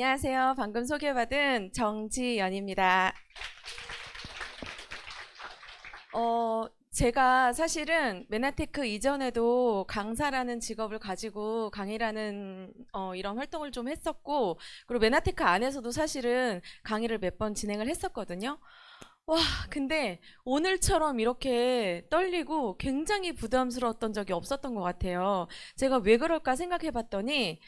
안녕하세요. 방금 소개받은 정지연입니다. 제가 사실은 메나테크 이전에도 강사라는 직업을 가지고 강의라는 이런 활동을 좀 했었고, 그리고 메나테크 안에서도 사실은 강의를 몇 번 진행을 했었거든요. 와, 근데 오늘처럼 이렇게 떨리고 굉장히 부담스러웠던 적이 없었던 것 같아요. 제가 왜 그럴까 생각해 봤더니,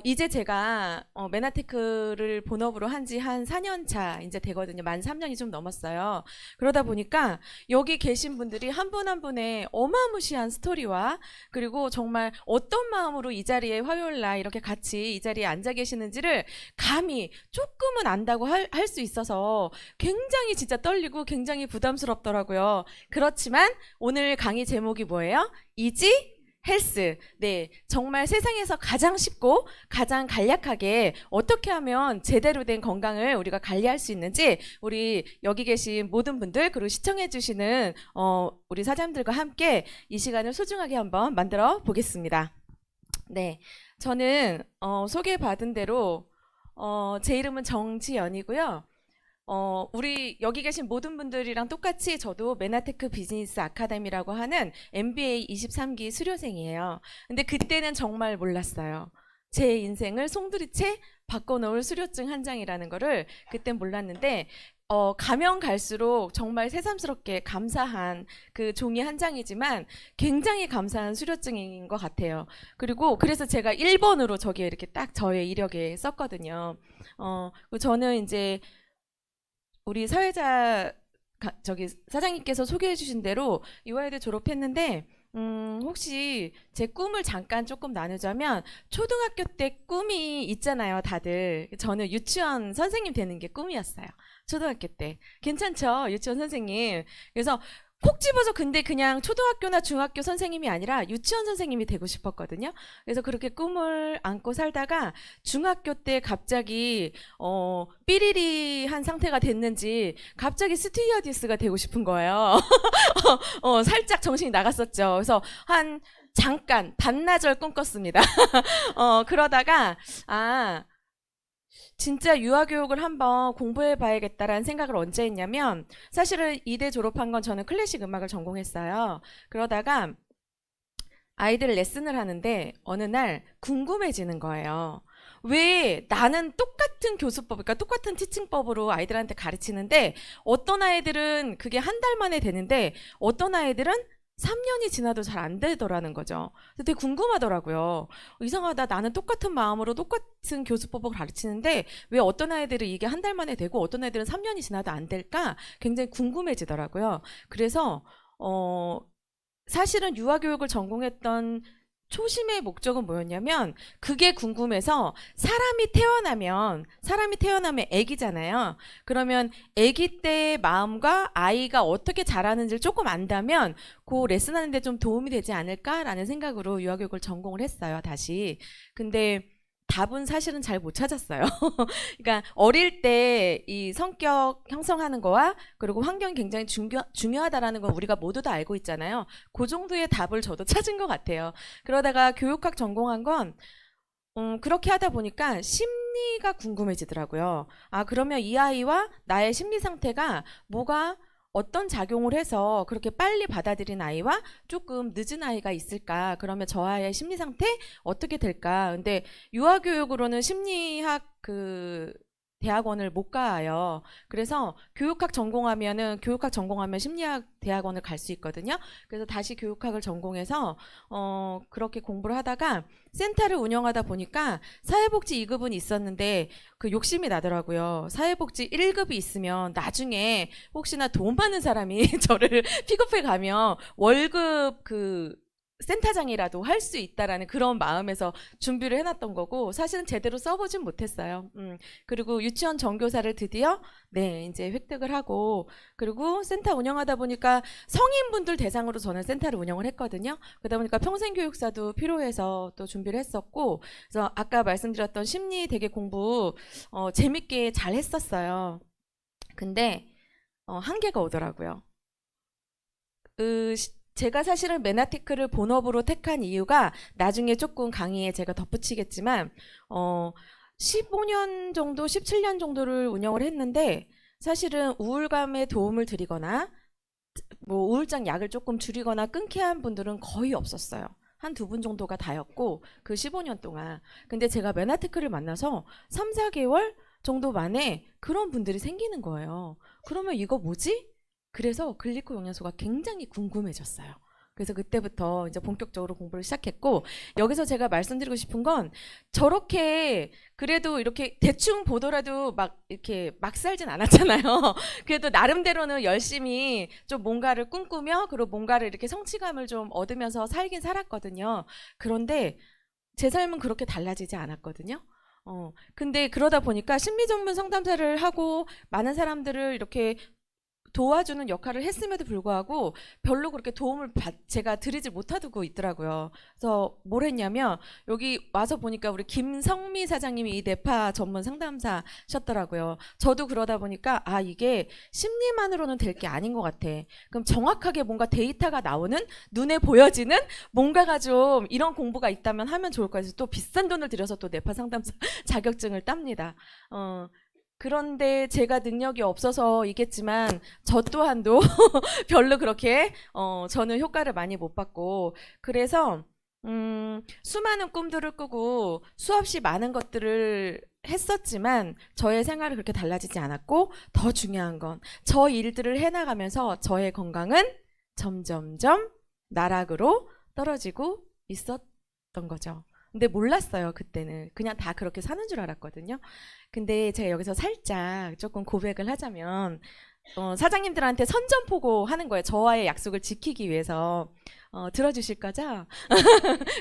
이제 제가 메나테크를 본업으로 한 지 한 4년 차 이제 되거든요. 만 3년이 좀 넘었어요. 그러다 보니까 여기 계신 분들이 한 분 한 분의 어마무시한 스토리와, 그리고 정말 어떤 마음으로 이 자리에 화요일 날 이렇게 같이 이 자리에 앉아 계시는지를 감히 조금은 안다고 할 수 있어서 굉장히 진짜 떨리고 굉장히 부담스럽더라고요. 그렇지만 오늘 강의 제목이 뭐예요? 이지 헬스. 네, 정말 세상에서 가장 쉽고 가장 간략하게 어떻게 하면 제대로 된 건강을 우리가 관리할 수 있는지, 우리 여기 계신 모든 분들, 그리고 시청해 주시는 우리 사장님들과 함께 이 시간을 소중하게 한번 만들어 보겠습니다. 네, 저는 소개받은 대로 제 이름은 정지연이고요. 우리 여기 계신 모든 분들이랑 똑같이 저도 메나테크 비즈니스 아카데미라고 하는 MBA 23기 수료생이에요. 근데 그때는 정말 몰랐어요. 제 인생을 송두리째 바꿔놓을 수료증 한 장이라는 거를 그땐 몰랐는데, 가면 갈수록 정말 새삼스럽게 감사한 그 종이 한 장이지만 굉장히 감사한 수료증인 것 같아요. 그리고 그래서 제가 1번으로 저기에 이렇게 딱 저의 이력에 썼거든요. 저는 이제 우리 사회자 저기 사장님께서 소개해 주신 대로 이화여대 졸업했는데, 혹시 제 꿈을 잠깐 조금 나누자면, 초등학교 때 꿈이 있잖아요, 다들. 저는 유치원 선생님 되는 게 꿈이었어요. 초등학교 때. 괜찮죠? 유치원 선생님. 그래서 콕 집어서, 근데 그냥 초등학교나 중학교 선생님이 아니라 유치원 선생님이 되고 싶었거든요. 그래서 그렇게 꿈을 안고 살다가 중학교 때 갑자기 삐리리한 상태가 됐는지 갑자기 스튜어디스가 되고 싶은 거예요. 살짝 정신이 나갔었죠. 그래서 한 잠깐 반나절 꿈꿨습니다. 그러다가 진짜 유아교육을 한번 공부해 봐야겠다라는 생각을 언제 했냐면, 사실은 이대 졸업한 건 저는 클래식 음악을 전공했어요. 그러다가 아이들 레슨을 하는데 어느 날 궁금해지는 거예요. 왜 나는 똑같은 교수법, 그러니까 똑같은 티칭법으로 아이들한테 가르치는데 어떤 아이들은 그게 한 달 만에 되는데 어떤 아이들은 3년이 지나도 잘 안 되더라는 거죠. 그래서 되게 궁금하더라고요. 이상하다. 나는 똑같은 마음으로 똑같은 교수법을 가르치는데 왜 어떤 아이들은 이게 한 달 만에 되고 어떤 아이들은 3년이 지나도 안 될까? 굉장히 궁금해지더라고요. 그래서 사실은 유아교육을 전공했던 초심의 목적은 뭐였냐면, 그게 궁금해서 사람이 태어나면 애기잖아요. 그러면 애기 때의 마음과 아이가 어떻게 자라는지를 조금 안다면 그 레슨하는 데 좀 도움이 되지 않을까라는 생각으로 유아교육을 전공을 했어요, 다시. 근데 답은 사실은 잘 못 찾았어요. 그러니까 어릴 때 이 성격 형성하는 거와, 그리고 환경이 굉장히 중요하다라는 건 우리가 모두 다 알고 있잖아요. 그 정도의 답을 저도 찾은 것 같아요. 그러다가 교육학 전공한 건 그렇게 하다 보니까 심리가 궁금해지더라고요. 그러면 이 아이와 나의 심리 상태가 뭐가 어떤 작용을 해서 그렇게 빨리 받아들인 아이와 조금 늦은 아이가 있을까? 그러면 저 아이의 심리 상태 어떻게 될까? 근데 유아교육으로는 심리학 대학원을 못 가요. 그래서 교육학 전공하면 심리학 대학원을 갈 수 있거든요. 그래서 다시 교육학을 전공해서 그렇게 공부를 하다가 센터를 운영하다 보니까 사회복지 2급은 있었는데 그 욕심이 나더라고요. 사회복지 1급이 있으면 나중에 혹시나 돈 많은 사람이 저를 픽업해 가면 월급 센터장이라도 할 수 있다라는 그런 마음에서 준비를 해놨던 거고, 사실은 제대로 써보진 못했어요. 그리고 유치원 정교사를 드디어 이제 획득을 하고, 그리고 센터 운영하다 보니까 성인분들 대상으로 저는 센터를 운영을 했거든요. 그러다 보니까 평생교육사도 필요해서 또 준비를 했었고, 그래서 아까 말씀드렸던 심리 되게 공부 재밌게 잘 했었어요. 근데 한계가 오더라고요. 제가 사실은 메나테크를 본업으로 택한 이유가 나중에 조금 강의에 제가 덧붙이겠지만, 15년 정도, 17년 정도를 운영을 했는데 사실은 우울감에 도움을 드리거나 뭐 우울증 약을 조금 줄이거나 끊게 한 분들은 거의 없었어요. 한 두 분 정도가 다였고 그 15년 동안. 근데 제가 메나테크를 만나서 3, 4개월 정도 만에 그런 분들이 생기는 거예요. 그러면 이거 뭐지? 그래서 글리코 영양소가 굉장히 궁금해졌어요. 그래서 그때부터 이제 본격적으로 공부를 시작했고, 여기서 제가 말씀드리고 싶은 건 저렇게 그래도 이렇게 대충 보더라도 막 이렇게 막 살진 않았잖아요. 그래도 나름대로는 열심히 좀 뭔가를 꿈꾸며 그리고 뭔가를 이렇게 성취감을 좀 얻으면서 살긴 살았거든요. 그런데 제 삶은 그렇게 달라지지 않았거든요. 근데 그러다 보니까 심리 전문 상담사를 하고 많은 사람들을 이렇게 도와주는 역할을 했음에도 불구하고 별로 그렇게 도움을 제가 드리지 못하고 있더라고요. 그래서 뭘 했냐면 여기 와서 보니까 우리 김성미 사장님이 이 뇌파 전문 상담사셨더라고요. 저도 그러다 보니까 아 이게 심리만으로는 될 게 아닌 것 같아. 그럼 정확하게 뭔가 데이터가 나오는 눈에 보여지는 뭔가가 좀 이런 공부가 있다면 하면 좋을 것 같아서 또 비싼 돈을 들여서 또 뇌파 상담사 자격증을 땁니다. 그런데 제가 능력이 없어서이겠지만 저 또한도 별로 그렇게 저는 효과를 많이 못 받고 그래서 수많은 꿈들을 꾸고 수없이 많은 것들을 했었지만 저의 생활은 그렇게 달라지지 않았고 더 중요한 건 저 일들을 해나가면서 저의 건강은 점점점 나락으로 떨어지고 있었던 거죠. 근데 몰랐어요. 그때는 그냥 다 그렇게 사는 줄 알았거든요. 근데 제가 여기서 살짝 조금 고백을 하자면 사장님들한테 선전포고 하는 거예요. 저와의 약속을 지키기 위해서. 들어주실 거죠?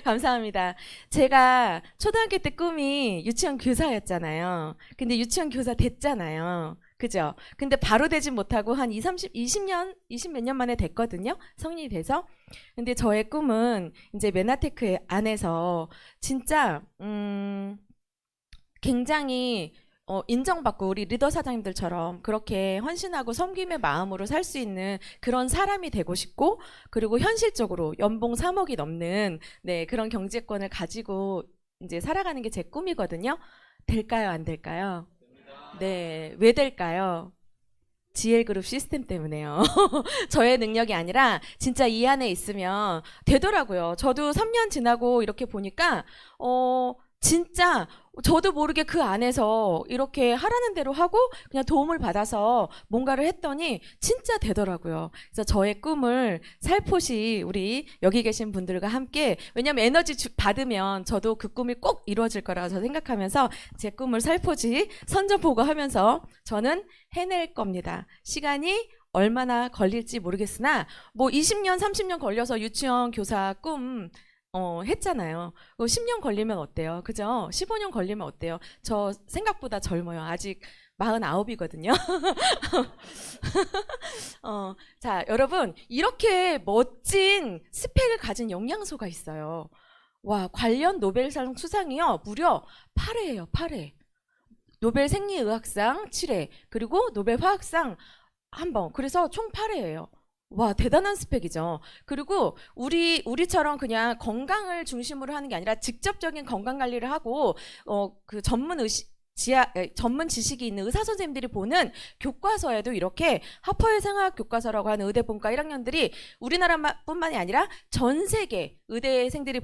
감사합니다. 제가 초등학교 때 꿈이 유치원 교사였잖아요. 근데 유치원 교사 됐잖아요. 그죠? 근데 바로 되진 못하고 한 20 몇 년 만에 됐거든요. 성인이 돼서. 근데 저의 꿈은 이제 메나테크 안에서 진짜 굉장히 인정받고 우리 리더 사장님들처럼 그렇게 헌신하고 섬김의 마음으로 살 수 있는 그런 사람이 되고 싶고 그리고 현실적으로 연봉 3억이 넘는 네, 그런 경제권을 가지고 이제 살아가는 게 제 꿈이거든요. 될까요? 안 될까요? 네, 왜 될까요? GL그룹 시스템 때문에요. 저의 능력이 아니라 진짜 이 안에 있으면 되더라고요. 저도 3년 지나고 이렇게 보니까 진짜 저도 모르게 그 안에서 이렇게 하라는 대로 하고 그냥 도움을 받아서 뭔가를 했더니 진짜 되더라고요. 그래서 저의 꿈을 살포시 우리 여기 계신 분들과 함께 왜냐하면 에너지 받으면 저도 그 꿈이 꼭 이루어질 거라고 생각하면서 제 꿈을 살포시 선전포고하면서 저는 해낼 겁니다. 시간이 얼마나 걸릴지 모르겠으나 뭐 20년 30년 걸려서 유치원 교사 꿈 했잖아요. 10년 걸리면 어때요? 그죠? 15년 걸리면 어때요? 저 생각보다 젊어요. 아직 49이거든요. 자, 여러분, 이렇게 멋진 스펙을 가진 영양소가 있어요. 와, 관련 노벨상 수상이요. 무려 8회예요, 8회. 노벨 생리의학상 7회, 그리고 노벨 화학상 1번. 그래서 총 8회예요. 와, 대단한 스펙이죠. 그리고 우리처럼 그냥 건강을 중심으로 하는 게 아니라 직접적인 건강 관리를 하고 그 전문 지식이 있는 의사 선생님들이 보는 교과서에도 이렇게 하퍼의 생화학 교과서라고 하는 의대본과 1학년들이 우리나라뿐만이 아니라 전 세계 의대생들이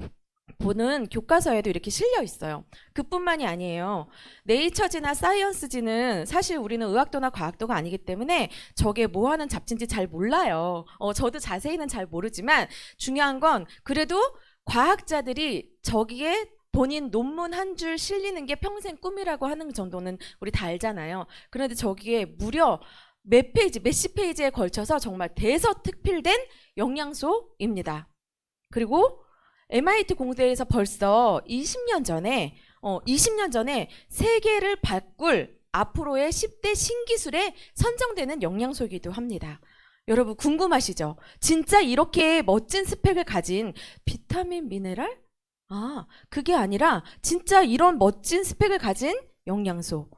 보는 교과서에도 이렇게 실려 있어요. 그뿐만이 아니에요. 네이처지나 사이언스지는 사실 우리는 의학도나 과학도가 아니기 때문에 저게 뭐 하는 잡지인지 잘 몰라요. 저도 자세히는 잘 모르지만 중요한 건 그래도 과학자들이 저기에 본인 논문 한 줄 실리는 게 평생 꿈이라고 하는 정도는 우리 다 알잖아요. 그런데 저기에 무려 몇십 페이지에 걸쳐서 정말 대서특필된 영양소입니다. 그리고 MIT 공대에서 벌써 20년 전에 세계를 바꿀 앞으로의 10대 신기술에 선정되는 영양소이기도 합니다. 여러분 궁금하시죠? 진짜 이렇게 멋진 스펙을 가진 비타민, 미네랄? 그게 아니라 진짜 이런 멋진 스펙을 가진 영양소.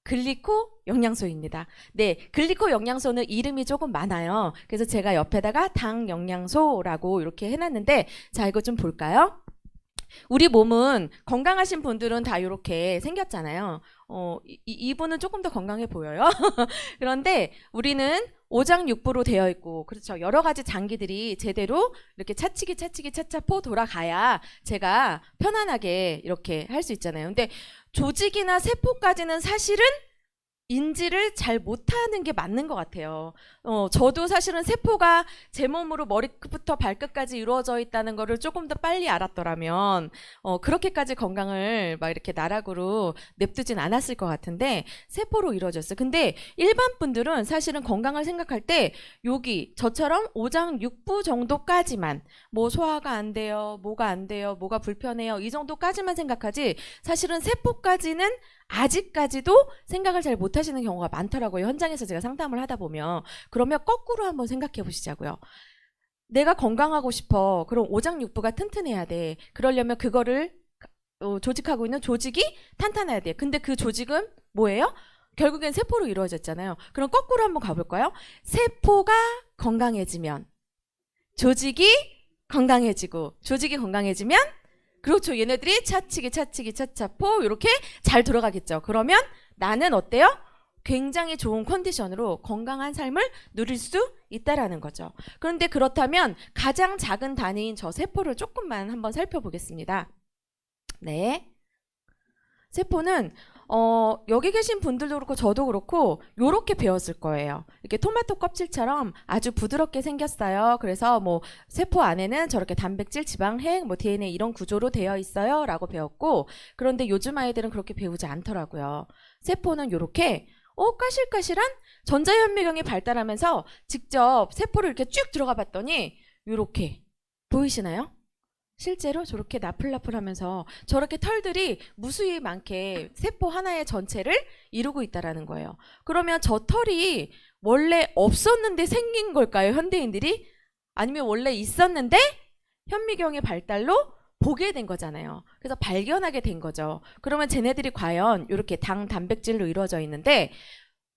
글리코 영양소입니다. 네, 글리코 영양소는 이름이 조금 많아요. 그래서 제가 옆에다가 당 영양소라고 이렇게 해놨는데 자, 이거 좀 볼까요? 우리 몸은 건강하신 분들은 다 이렇게 생겼잖아요. 이분은 조금 더 건강해 보여요. 그런데 우리는 오장육부로 되어 있고, 그렇죠. 여러 가지 장기들이 제대로 이렇게 차치기 차차포 돌아가야 제가 편안하게 이렇게 할 수 있잖아요. 근데 조직이나 세포까지는 사실은 인지를 잘 못하는 게 맞는 것 같아요. 저도 사실은 세포가 제 몸으로 머리끝부터 발끝까지 이루어져 있다는 거를 조금 더 빨리 알았더라면 그렇게까지 건강을 막 이렇게 나락으로 냅두진 않았을 것 같은데 세포로 이루어졌어요. 근데 일반 분들은 사실은 건강을 생각할 때 여기 저처럼 오장육부 정도까지만, 뭐 소화가 안 돼요, 뭐가 안 돼요, 뭐가 불편해요, 이 정도까지만 생각하지 사실은 세포까지는 아직까지도 생각을 잘 못하시는 경우가 많더라고요. 현장에서 제가 상담을 하다 보면. 그러면 거꾸로 한번 생각해 보시자고요. 내가 건강하고 싶어. 그럼 오장육부가 튼튼해야 돼. 그러려면 그거를 조직하고 있는 조직이 탄탄해야 돼. 근데 그 조직은 뭐예요? 결국엔 세포로 이루어졌잖아요. 그럼 거꾸로 한번 가볼까요? 세포가 건강해지면 조직이 건강해지고, 조직이 건강해지면, 그렇죠. 얘네들이 차치기 차차포 이렇게 잘 돌아가겠죠. 그러면 나는 어때요? 굉장히 좋은 컨디션으로 건강한 삶을 누릴 수 있다라는 거죠. 그런데 그렇다면 가장 작은 단위인 저 세포를 조금만 한번 살펴보겠습니다. 네. 세포는 여기 계신 분들도 그렇고 저도 그렇고 요렇게 배웠을 거예요. 이렇게 토마토 껍질처럼 아주 부드럽게 생겼어요. 그래서 뭐 세포 안에는 저렇게 단백질, 지방, 핵, 뭐 DNA 이런 구조로 되어 있어요 라고 배웠고, 그런데 요즘 아이들은 그렇게 배우지 않더라고요. 세포는 요렇게 까실까실한 전자현미경이 발달하면서 직접 세포를 이렇게 쭉 들어가 봤더니 요렇게 보이시나요? 실제로 저렇게 나풀나풀하면서 저렇게 털들이 무수히 많게 세포 하나의 전체를 이루고 있다라는 거예요. 그러면 저 털이 원래 없었는데 생긴 걸까요, 현대인들이? 아니면 원래 있었는데 현미경의 발달로 보게 된 거잖아요. 그래서 발견하게 된 거죠. 그러면 쟤네들이 과연 이렇게 당, 단백질로 이루어져 있는데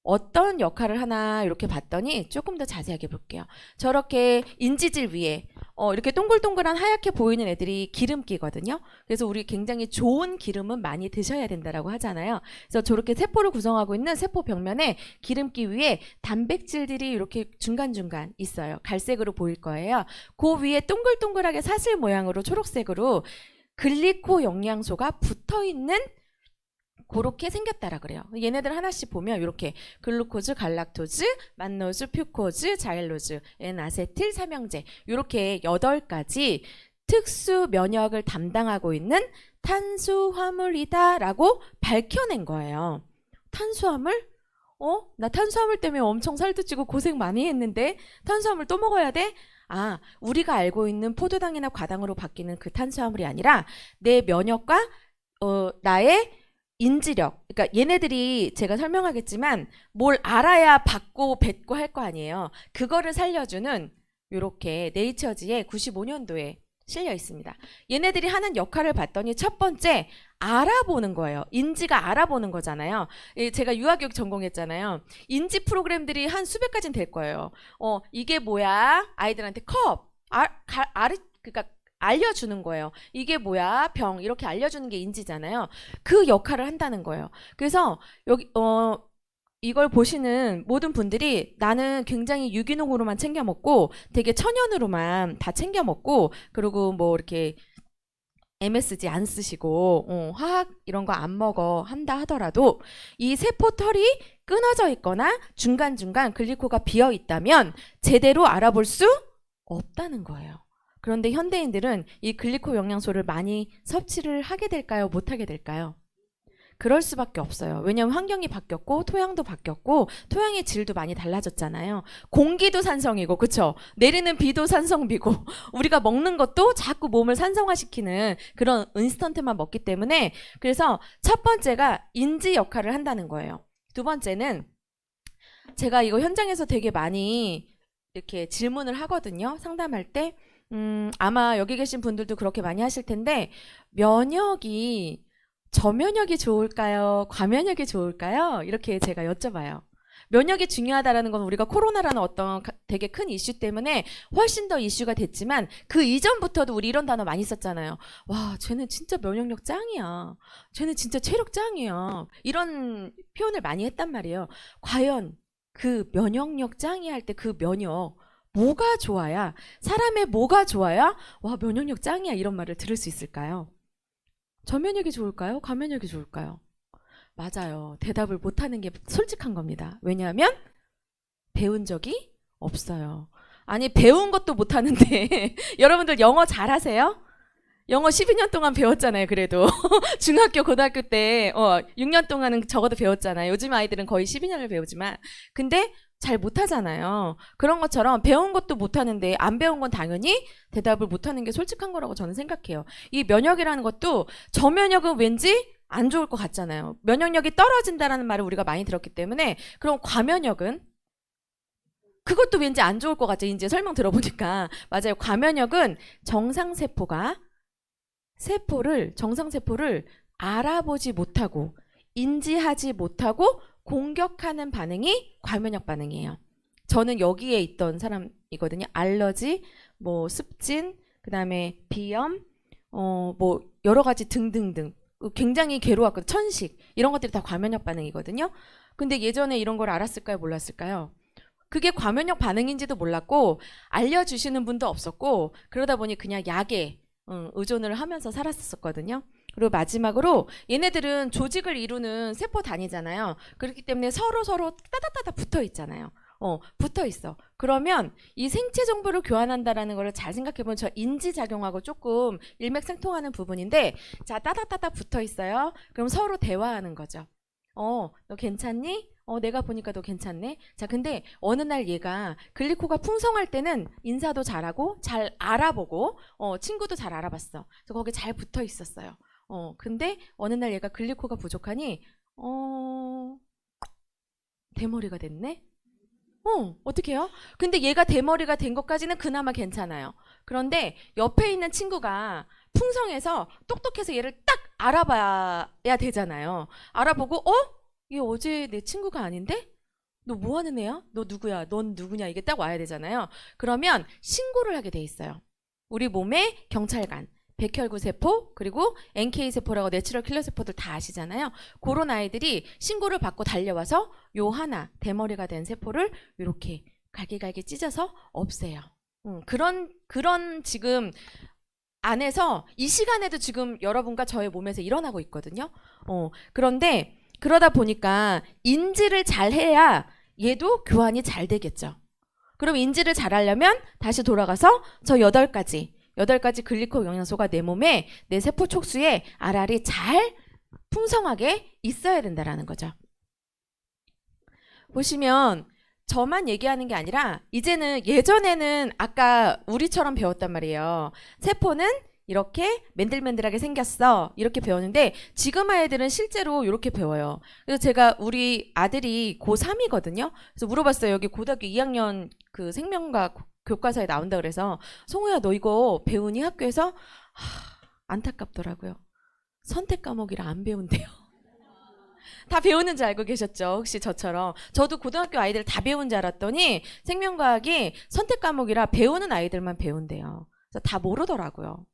어떤 역할을 하나 이렇게 봤더니 조금 더 자세하게 볼게요. 저렇게 인지질 위에 이렇게 동글동글한 하얗게 보이는 애들이 기름기거든요. 그래서 우리 굉장히 좋은 기름은 많이 드셔야 된다라고 하잖아요. 그래서 저렇게 세포를 구성하고 있는 세포 벽면에 기름기 위에 단백질들이 이렇게 중간중간 있어요. 갈색으로 보일 거예요. 그 위에 동글동글하게 사슬 모양으로 초록색으로 글리코 영양소가 붙어있는 그렇게 생겼다라 그래요. 얘네들 하나씩 보면 이렇게 글루코즈, 갈락토즈, 만노즈, 퓨코즈, 자일로즈, N아세틸, 삼형제 이렇게 8가지 특수 면역을 담당하고 있는 탄수화물이다라고 밝혀낸 거예요. 탄수화물? 나 탄수화물 때문에 엄청 살도 찌고 고생 많이 했는데 탄수화물 또 먹어야 돼? 우리가 알고 있는 포도당이나 과당으로 바뀌는 그 탄수화물이 아니라 내 면역과 나의 인지력, 그러니까 얘네들이 제가 설명하겠지만 뭘 알아야 받고 뱉고 할 거 아니에요. 그거를 살려주는 요렇게 네이처지에 95년도에 실려 있습니다. 얘네들이 하는 역할을 봤더니 첫 번째 알아보는 거예요. 인지가 알아보는 거잖아요. 제가 유아교육 전공했잖아요. 인지 프로그램들이 한 수백 가지는 될 거예요. 이게 뭐야? 아이들한테 컵, 그러니까 알려주는 거예요. 이게 뭐야? 병. 이렇게 알려주는 게 인지잖아요. 그 역할을 한다는 거예요. 그래서 여기 이걸 보시는 모든 분들이 나는 굉장히 유기농으로만 챙겨 먹고 되게 천연으로만 다 챙겨 먹고, 그리고 뭐 이렇게 MSG 안 쓰시고 화학 이런 거 안 먹어 한다 하더라도 이 세포털이 끊어져 있거나 중간중간 글리코가 비어 있다면 제대로 알아볼 수 없다는 거예요. 그런데 현대인들은 이 글리코 영양소를 많이 섭취를 하게 될까요? 못하게 될까요? 그럴 수밖에 없어요. 왜냐하면 환경이 바뀌었고 토양도 바뀌었고 토양의 질도 많이 달라졌잖아요. 공기도 산성이고, 그쵸? 내리는 비도 산성비고 우리가 먹는 것도 자꾸 몸을 산성화시키는 그런 인스턴트만 먹기 때문에, 그래서 첫 번째가 인지 역할을 한다는 거예요. 두 번째는 제가 이거 현장에서 되게 많이 이렇게 질문을 하거든요. 상담할 때. 아마 여기 계신 분들도 그렇게 많이 하실 텐데, 면역이 저면역이 좋을까요? 과면역이 좋을까요? 이렇게 제가 여쭤봐요. 면역이 중요하다라는 건 우리가 코로나라는 어떤 되게 큰 이슈 때문에 훨씬 더 이슈가 됐지만 그 이전부터도 우리 이런 단어 많이 썼잖아요. 와, 쟤는 진짜 면역력 짱이야. 쟤는 진짜 체력 짱이야. 이런 표현을 많이 했단 말이에요. 과연 그 면역력 짱이 할 때 그 면역 뭐가 좋아야, 사람의 뭐가 좋아야 와, 면역력 짱이야 이런 말을 들을 수 있을까요? 저면역이 좋을까요? 가면역이 좋을까요? 맞아요. 대답을 못하는 게 솔직한 겁니다. 왜냐하면 배운 적이 없어요. 아니, 배운 것도 못하는데 여러분들 영어 잘하세요? 영어 12년 동안 배웠잖아요. 그래도 중학교 고등학교 때 6년 동안은 적어도 배웠잖아요. 요즘 아이들은 거의 12년을 배우지만 근데 잘 못하잖아요. 그런 것처럼 배운 것도 못하는데 안 배운 건 당연히 대답을 못하는 게 솔직한 거라고 저는 생각해요. 이 면역이라는 것도 저면역은 왠지 안 좋을 것 같잖아요. 면역력이 떨어진다라는 말을 우리가 많이 들었기 때문에 그럼 과면역은 그것도 왠지 안 좋을 것 같죠. 이제 설명 들어보니까 맞아요. 과면역은 정상세포를 알아보지 못하고 인지하지 못하고 공격하는 반응이 과면역 반응이에요. 저는 여기에 있던 사람이거든요. 알러지, 뭐 습진, 그다음에 비염, 뭐 여러 가지 등등등. 굉장히 괴로웠거든요. 천식 이런 것들이 다 과면역 반응이거든요. 근데 예전에 이런 걸 알았을까요? 몰랐을까요? 그게 과면역 반응인지도 몰랐고 알려주시는 분도 없었고 그러다 보니 그냥 약에 의존을 하면서 살았었거든요. 그리고 마지막으로 얘네들은 조직을 이루는 세포 단위잖아요. 그렇기 때문에 서로 따닥따닥 붙어 있잖아요. 붙어 있어. 그러면 이 생체 정보를 교환한다라는 걸 잘 생각해보면 저 인지작용하고 조금 일맥상통하는 부분인데 자, 따닥따닥 붙어 있어요. 그럼 서로 대화하는 거죠. 너 괜찮니? 내가 보니까 너 괜찮네. 자, 근데 어느 날 얘가 글리코가 풍성할 때는 인사도 잘하고 잘 알아보고 친구도 잘 알아봤어. 그래서 거기 잘 붙어 있었어요. 근데 어느 날 얘가 글리코가 부족하니 대머리가 됐네? 어떻게 해요? 근데 얘가 대머리가 된 것까지는 그나마 괜찮아요. 그런데 옆에 있는 친구가 풍성해서 똑똑해서 얘를 딱 알아봐야 되잖아요. 알아보고 얘 어제 내 친구가 아닌데? 너 뭐 하는 애야? 너 누구야? 넌 누구냐? 이게 딱 와야 되잖아요. 그러면 신고를 하게 돼 있어요. 우리 몸에 경찰관, 백혈구 세포, 그리고 NK 세포라고 내추럴 킬러 세포들 다 아시잖아요. 그런 아이들이 신고를 받고 달려와서 요 하나 대머리가 된 세포를 이렇게 갈기갈기 찢어서 없애요. 그런 지금 안에서 이 시간에도 지금 여러분과 저의 몸에서 일어나고 있거든요. 그런데 그러다 보니까 인지를 잘 해야 얘도 교환이 잘 되겠죠. 그럼 인지를 잘 하려면 다시 돌아가서 저 8가지 글리코 영양소가 내 몸에 내 세포 촉수에 알알이 잘 풍성하게 있어야 된다라는 거죠. 보시면 저만 얘기하는 게 아니라 이제는 예전에는 아까 우리처럼 배웠단 말이에요. 세포는 이렇게 맨들맨들하게 생겼어. 이렇게 배웠는데 지금 아이들은 실제로 이렇게 배워요. 그래서 제가 우리 아들이 고3이거든요. 그래서 물어봤어요. 여기 고등학교 2학년 그 생명과학 교과서에 나온다 그래서 송우야 너 이거 배우니 학교에서? 안타깝더라고요. 선택 과목이라 안 배운대요. 다 배우는 줄 알고 계셨죠? 혹시 저처럼. 저도 고등학교 아이들 다 배운 줄 알았더니 생명과학이 선택 과목이라 배우는 아이들만 배운대요. 그래서 다 모르더라고요.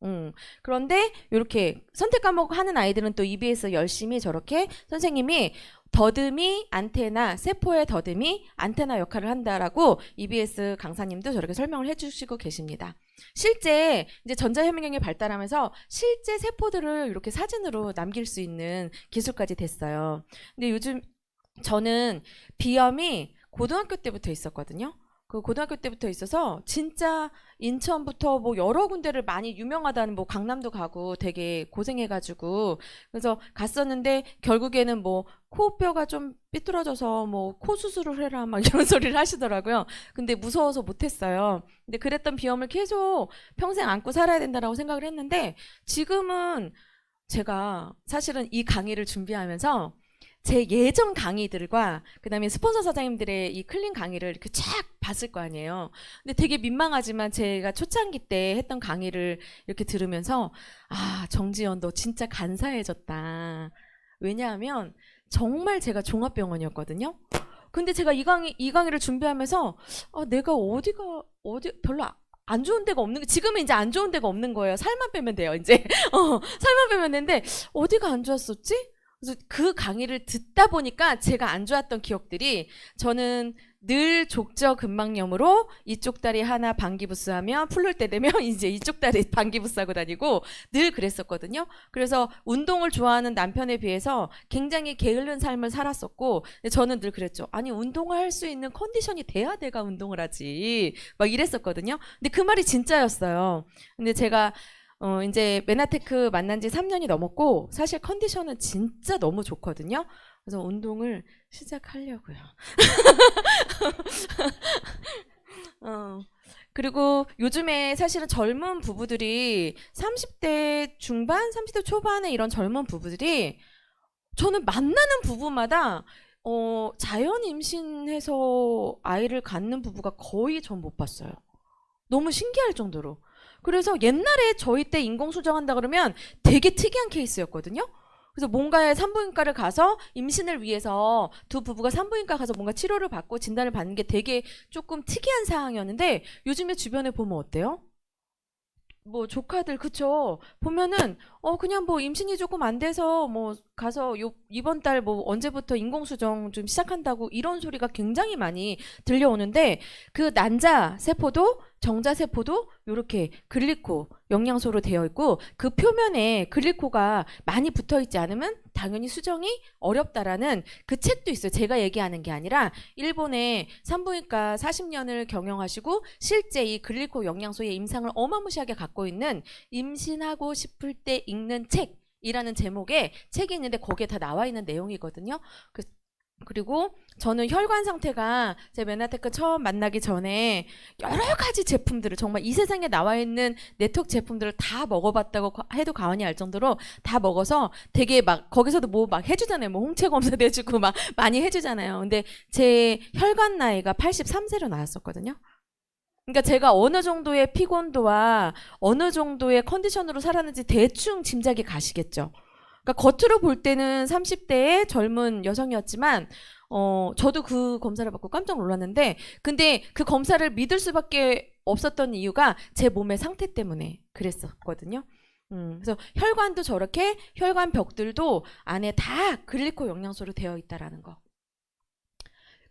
그런데 이렇게 선택 과목 하는 아이들은 또 EBS 열심히 저렇게 선생님이 더듬이 안테나, 세포의 더듬이 안테나 역할을 한다라고 EBS 강사님도 저렇게 설명을 해주시고 계십니다. 실제 이제 전자현미경이 발달하면서 실제 세포들을 이렇게 사진으로 남길 수 있는 기술까지 됐어요. 근데 요즘 저는 비염이 고등학교 때부터 있었거든요. 그 고등학교 때부터 있어서 진짜 인천부터 뭐 여러 군데를 많이 유명하다는 뭐 강남도 가고 되게 고생해가지고 그래서 갔었는데 결국에는 뭐 코뼈가 좀 삐뚤어져서 뭐 코 수술을 해라 막 이런 소리를 하시더라고요. 근데 무서워서 못했어요. 근데 그랬던 비염을 계속 평생 안고 살아야 된다라고 생각을 했는데 지금은 제가 사실은 이 강의를 준비하면서 제 예전 강의들과 그다음에 스폰서 사장님들의 이 클린 강의를 이렇게 쫙 봤을 거 아니에요. 근데 되게 민망하지만 제가 초창기 때 했던 강의를 이렇게 들으면서 정지연 너 진짜 간사해졌다. 왜냐하면 정말 제가 종합병원이었거든요. 근데 제가 이 강의를 준비하면서 내가 어디 별로 안 좋은 데가 없는 거, 지금은 이제 안 좋은 데가 없는 거예요. 살만 빼면 돼요, 이제. 살만 빼면 되는데, 어디가 안 좋았었지? 그래서 그 강의를 듣다 보니까 제가 안 좋았던 기억들이, 저는 늘 족저근막염으로 이쪽 다리 하나 방기부스하면 풀릴 때 되면 이제 이쪽 다리 방기부스하고 다니고 늘 그랬었거든요. 그래서 운동을 좋아하는 남편에 비해서 굉장히 게으른 삶을 살았었고, 저는 늘 그랬죠. 아니, 운동을 할 수 있는 컨디션이 돼야 내가 운동을 하지, 막 이랬었거든요. 근데 그 말이 진짜였어요. 근데 제가 이제 메나테크 만난 지 3년이 넘었고, 사실 컨디션은 진짜 너무 좋거든요. 그래서 운동을 시작하려고요. 그리고 요즘에 사실은 젊은 부부들이 30대 중반, 30대 초반에 이런 젊은 부부들이, 저는 만나는 부부마다 자연 임신해서 아이를 갖는 부부가 거의 전 못 봤어요. 너무 신기할 정도로. 그래서 옛날에 저희 때 인공수정한다 그러면 되게 특이한 케이스였거든요. 그래서 뭔가에 산부인과를 가서 임신을 위해서 두 부부가 산부인과 가서 뭔가 치료를 받고 진단을 받는 게 되게 조금 특이한 상황이었는데, 요즘에 주변에 보면 어때요? 뭐 조카들, 그쵸? 보면은 그냥 뭐 임신이 조금 안 돼서 뭐 가서 이번 달 뭐 언제부터 인공수정 좀 시작한다고 이런 소리가 굉장히 많이 들려오는데, 그 난자 세포도 정자 세포도 이렇게 글리코 영양소로 되어 있고, 그 표면에 글리코가 많이 붙어 있지 않으면 당연히 수정이 어렵다라는 그 책도 있어요. 제가 얘기하는 게 아니라 일본의 산부인과 40년을 경영하시고 실제 이 글리코 영양소의 임상을 어마무시하게 갖고 있는 임신하고 싶을 때 읽는 책이라는 제목의 책이 있는데, 거기에 다 나와 있는 내용이거든요. 그리고 저는 혈관 상태가, 제 메나테크 처음 만나기 전에 여러 가지 제품들을, 정말 이 세상에 나와 있는 네트워크 제품들을 다 먹어봤다고 해도 과언이 알 정도로 다 먹어서, 되게 막 거기서도 뭐 막 해주잖아요. 뭐 홍채 검사도 해주고 막 많이 해주잖아요. 근데 제 혈관 나이가 83세로 나왔었거든요. 그러니까 제가 어느 정도의 피곤도와 어느 정도의 컨디션으로 살았는지 대충 짐작이 가시겠죠. 그러니까 겉으로 볼 때는 30대의 젊은 여성이었지만, 저도 그 검사를 받고 깜짝 놀랐는데, 근데 그 검사를 믿을 수밖에 없었던 이유가 제 몸의 상태 때문에 그랬었거든요. 그래서 혈관도 저렇게, 혈관 벽들도 안에 다 글리코 영양소로 되어 있다라는 거.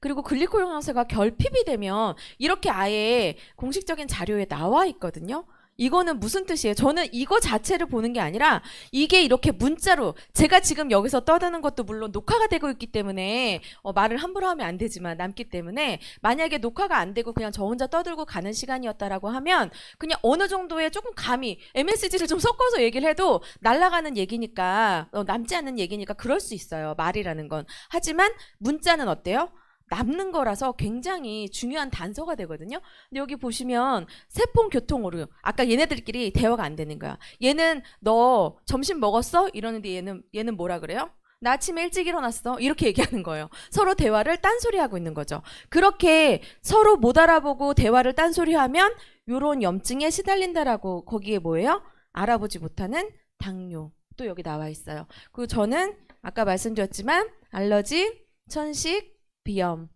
그리고 글리코 영양소가 결핍이 되면 이렇게 아예 공식적인 자료에 나와 있거든요. 이거는 무슨 뜻이에요? 저는 이거 자체를 보는 게 아니라, 이게 이렇게 문자로, 제가 지금 여기서 떠드는 것도 물론 녹화가 되고 있기 때문에 말을 함부로 하면 안 되지만 남기 때문에, 만약에 녹화가 안 되고 그냥 저 혼자 떠들고 가는 시간이었다라고 하면 그냥 어느 정도의 조금 감이, MSG를 좀 섞어서 얘기를 해도 날아가는 얘기니까, 남지 않는 얘기니까 그럴 수 있어요, 말이라는 건. 하지만 문자는 어때요? 남는 거라서 굉장히 중요한 단서가 되거든요. 근데 여기 보시면 세포교통오류, 아까 얘네들끼리 대화가 안 되는 거야. 얘는 너 점심 먹었어? 이러는데 얘는 뭐라 그래요? 나 아침에 일찍 일어났어, 이렇게 얘기하는 거예요. 서로 대화를 딴소리하고 있는 거죠. 그렇게 서로 못 알아보고 대화를 딴소리하면 요런 염증에 시달린다라고, 거기에 뭐예요? 알아보지 못하는 당뇨, 또 여기 나와 있어요. 그리고 저는 아까 말씀드렸지만 알러지, 천식, 비염,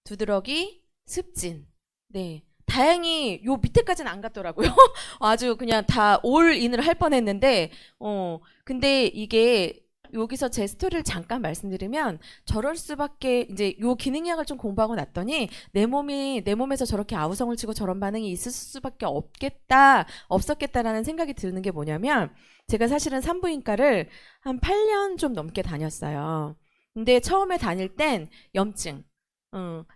두드러기, 습진. 네. 다행히 요 밑에까지는 안 갔더라고요. 아주 그냥 다 올인을 할 뻔했는데, 근데 이게 여기서 제 스토리를 잠깐 말씀드리면, 저럴 수밖에, 이제 요 기능약을 좀 공부하고 났더니 내 몸에서 저렇게 아우성을 치고 저런 반응이 있을 수밖에 없었겠다라는 생각이 드는 게 뭐냐면, 제가 사실은 산부인과를 한 8년 좀 넘게 다녔어요. 근데 처음에 다닐 땐 염증,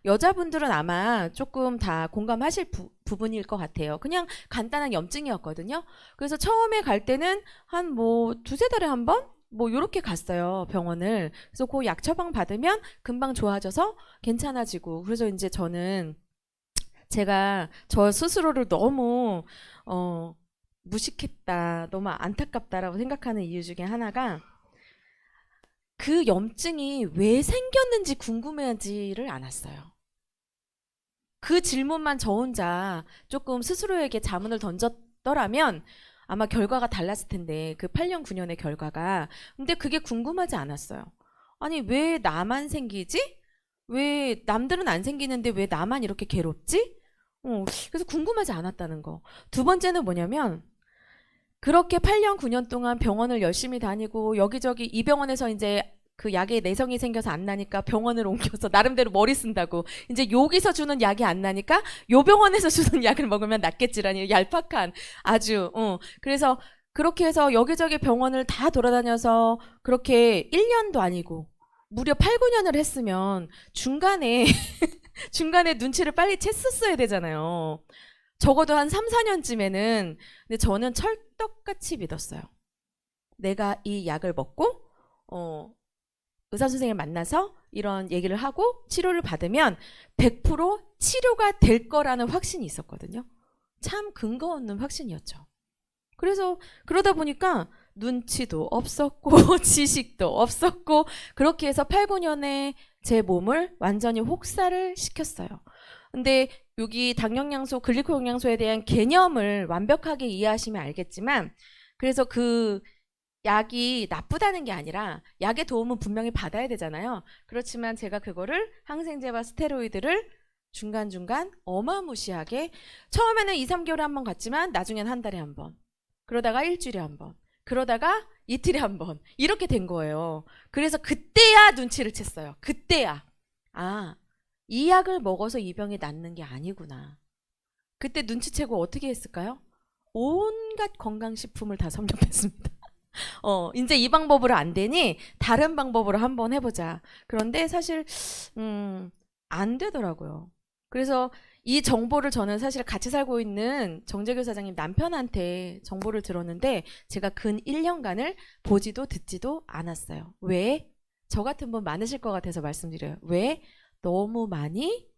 여자분들은 아마 조금 다 공감하실 부분일 것 같아요. 그냥 간단한 염증이었거든요. 그래서 처음에 갈 때는 한 뭐 두세 달에 한 번? 뭐 요렇게 갔어요, 병원을. 그래서 그 약 처방 받으면 금방 좋아져서 괜찮아지고. 그래서 이제 저는 제가 저 스스로를 너무 무식했다, 너무 안타깝다라고 생각하는 이유 중에 하나가, 그 염증이 왜 생겼는지 궁금해하지를 않았어요. 그 질문만 저 혼자 조금 스스로에게 자문을 던졌더라면 아마 결과가 달랐을 텐데, 그 8년 9년의 결과가. 근데 그게 궁금하지 않았어요. 아니, 왜 나만 생기지? 왜 남들은 안 생기는데 왜 나만 이렇게 괴롭지? 그래서 궁금하지 않았다는 거. 두 번째는 뭐냐면 그렇게 8년, 9년 동안 병원을 열심히 다니고 여기저기 이 병원에서 이제 그 약에 내성이 생겨서 안 나니까 병원을 옮겨서 나름대로 머리 쓴다고 이제 여기서 주는 약이 안 나니까 요 병원에서 주는 약을 먹으면 낫겠지라니 얄팍한 아주 그래서 그렇게 해서 여기저기 병원을 다 돌아다녀서 그렇게 1년도 아니고 무려 8, 9년을 했으면 중간에 중간에 눈치를 빨리 챘었어야 되잖아요. 적어도 한 3, 4년쯤에는. 근데 저는 철떡같이 믿었어요. 내가 이 약을 먹고 의사 선생님을 만나서 이런 얘기를 하고 치료를 받으면 100% 치료가 될 거라는 확신이 있었거든요. 참 근거 없는 확신이었죠. 그래서 그러다 보니까 눈치도 없었고 지식도 없었고 그렇게 해서 8, 9년에 제 몸을 완전히 혹사를 시켰어요. 근데 여기 당영양소, 글리코영양소에 대한 개념을 완벽하게 이해하시면 알겠지만 그래서 그 약이 나쁘다는 게 아니라 약의 도움은 분명히 받아야 되잖아요. 그렇지만 제가 그거를 항생제와 스테로이드를 중간중간 어마무시하게 처음에는 2, 3개월에 한 번 갔지만 나중엔 한 달에 한 번. 그러다가 일주일에 한 번. 그러다가 이틀에 한 번. 이렇게 된 거예요. 그래서 그때야 눈치를 챘어요. 그때야. 아, 이 약을 먹어서 이 병이 낫는 게 아니구나. 그때 눈치채고 어떻게 했을까요? 온갖 건강식품을 다 섭렵했습니다. 이제 이 방법으로 안 되니 다른 방법으로 한번 해보자. 그런데 사실 안 되더라고요. 그래서 이 정보를 저는 사실 같이 살고 있는 정재규 사장님 남편한테 정보를 들었는데 제가 근 1년간을 보지도 듣지도 않았어요. 왜? 저 같은 분 많으실 것 같아서 말씀드려요. 왜? 너무 많이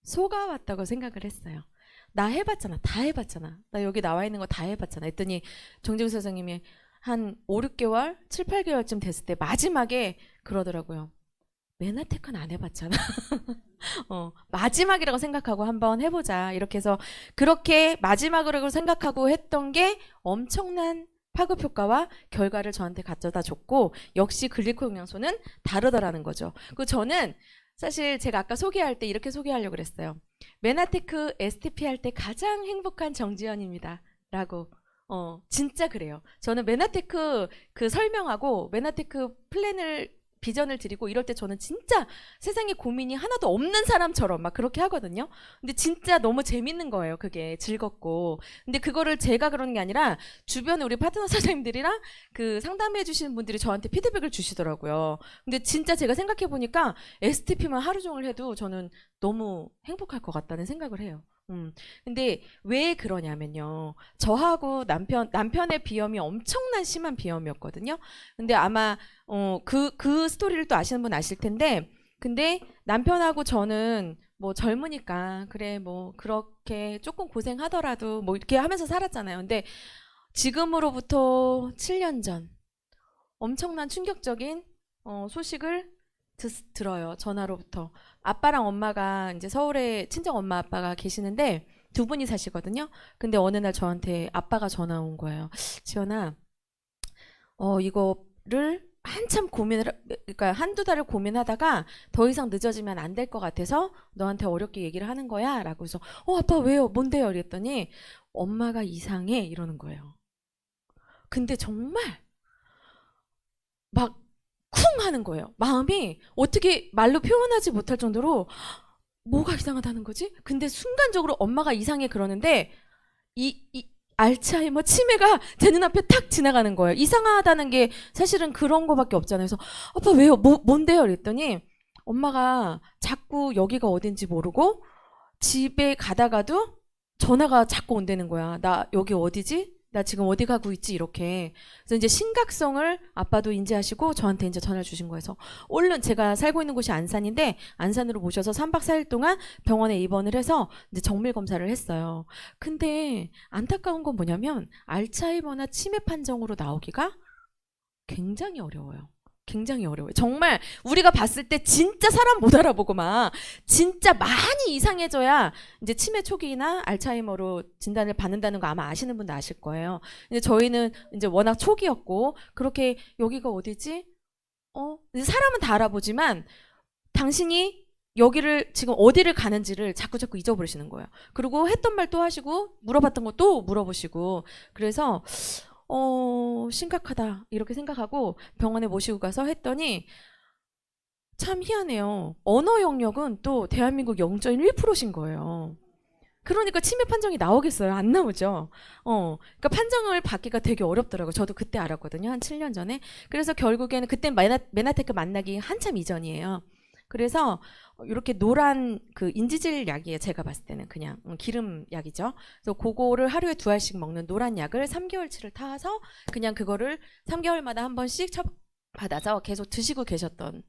속아왔다고 생각을 했어요. 나 해봤잖아. 다 해봤잖아. 나 여기 나와 있는 거 다 해봤잖아. 했더니 정재규 사장님이 한 5, 6개월, 7, 8개월쯤 됐을 때 마지막에 그러더라고요. 메나테크는 안 해봤잖아. 마지막이라고 생각하고 한번 해보자. 이렇게 해서 그렇게 마지막으로 생각하고 했던 게 엄청난 파급 효과와 결과를 저한테 가져다 줬고 역시 글리코 영양소는 다르더라는 거죠. 그 저는 사실 제가 아까 소개할 때 이렇게 소개하려고 그랬어요. 메나테크 STP 할 때 가장 행복한 정지연입니다. 라고. 진짜 그래요. 저는 메나테크 그 설명하고 메나테크 플랜을 비전을 드리고 이럴 때 저는 진짜 세상에 고민이 하나도 없는 사람처럼 막 그렇게 하거든요. 근데 진짜 너무 재밌는 거예요. 그게 즐겁고. 근데 그거를 제가 그러는 게 아니라 주변에 우리 파트너 사장님들이랑 그 상담해 주시는 분들이 저한테 피드백을 주시더라고요. 근데 진짜 제가 생각해 보니까 STP만 하루 종일 해도 저는 너무 행복할 것 같다는 생각을 해요. 근데 왜 그러냐면요. 저하고 남편의 비염이 엄청난 심한 비염이었거든요. 근데 아마, 그 스토리를 또 아시는 분 아실 텐데, 근데 남편하고 저는 뭐 젊으니까, 그래, 뭐, 그렇게 조금 고생하더라도 뭐 이렇게 하면서 살았잖아요. 근데 지금으로부터 7년 전, 엄청난 충격적인, 소식을 들어요. 전화로부터. 아빠랑 엄마가 이제 서울에 친정 엄마 아빠가 계시는데 두 분이 사시거든요. 근데 어느 날 저한테 아빠가 전화 온 거예요. 지연아, 이거를 한참 그러니까 한두 달을 고민하다가 더 이상 늦어지면 안 될 것 같아서 너한테 어렵게 얘기를 하는 거야. 라고 해서, 아빠 왜요? 뭔데요? 이랬더니 엄마가 이상해. 이러는 거예요. 근데 정말 막 쿵 하는 거예요. 마음이 어떻게 말로 표현하지 못할 정도로 뭐가 이상하다는 거지? 근데 순간적으로 엄마가 이상해 그러는데 이 알츠하이머 치매가 제 눈앞에 탁 지나가는 거예요. 이상하다는 게 사실은 그런 거밖에 없잖아요. 그래서 아빠 왜요? 뭔데요? 그랬더니 엄마가 자꾸 여기가 어딘지 모르고 집에 가다가도 전화가 자꾸 온다는 거야. 나 여기 어디지? 나 지금 어디 가고 있지? 이렇게. 그래서 이제 심각성을 아빠도 인지하시고 저한테 이제 전화를 주신 거여서 얼른 제가 살고 있는 곳이 안산인데 안산으로 모셔서 3박 4일 동안 병원에 입원을 해서 이제 정밀 검사를 했어요. 근데 안타까운 건 뭐냐면 알츠하이머나 치매 판정으로 나오기가 굉장히 어려워요. 굉장히 어려워요. 정말 우리가 봤을 때 진짜 사람 못 알아보고 막 진짜 많이 이상해져야 이제 치매 초기나 알츠하이머로 진단을 받는다는 거 아마 아시는 분도 아실 거예요. 근데 저희는 이제 워낙 초기였고 그렇게 여기가 어디지? 이제 사람은 다 알아보지만 당신이 여기를 지금 어디를 가는지를 자꾸 잊어버리시는 거예요. 그리고 했던 말 또 하시고 물어봤던 거 또 물어보시고 그래서 심각하다 이렇게 생각하고 병원에 모시고 가서 했더니 참 희한해요. 언어 영역은 또 대한민국 0.1%신 거예요. 그러니까 치매 판정이 나오겠어요? 안 나오죠. 그러니까 판정을 받기가 되게 어렵더라고요. 저도 그때 알았거든요. 한 7년 전에. 그래서 결국에는 그때 메나테크 만나기 한참 이전이에요. 그래서 이렇게 노란 그 인지질 약이에요. 제가 봤을 때는 그냥 기름 약이죠. 그래서 그거를 하루에 2알씩 먹는 노란 약을 3개월치를 타서 그냥 그거를 3개월마다 한 번씩 받아서 계속 드시고 계셨던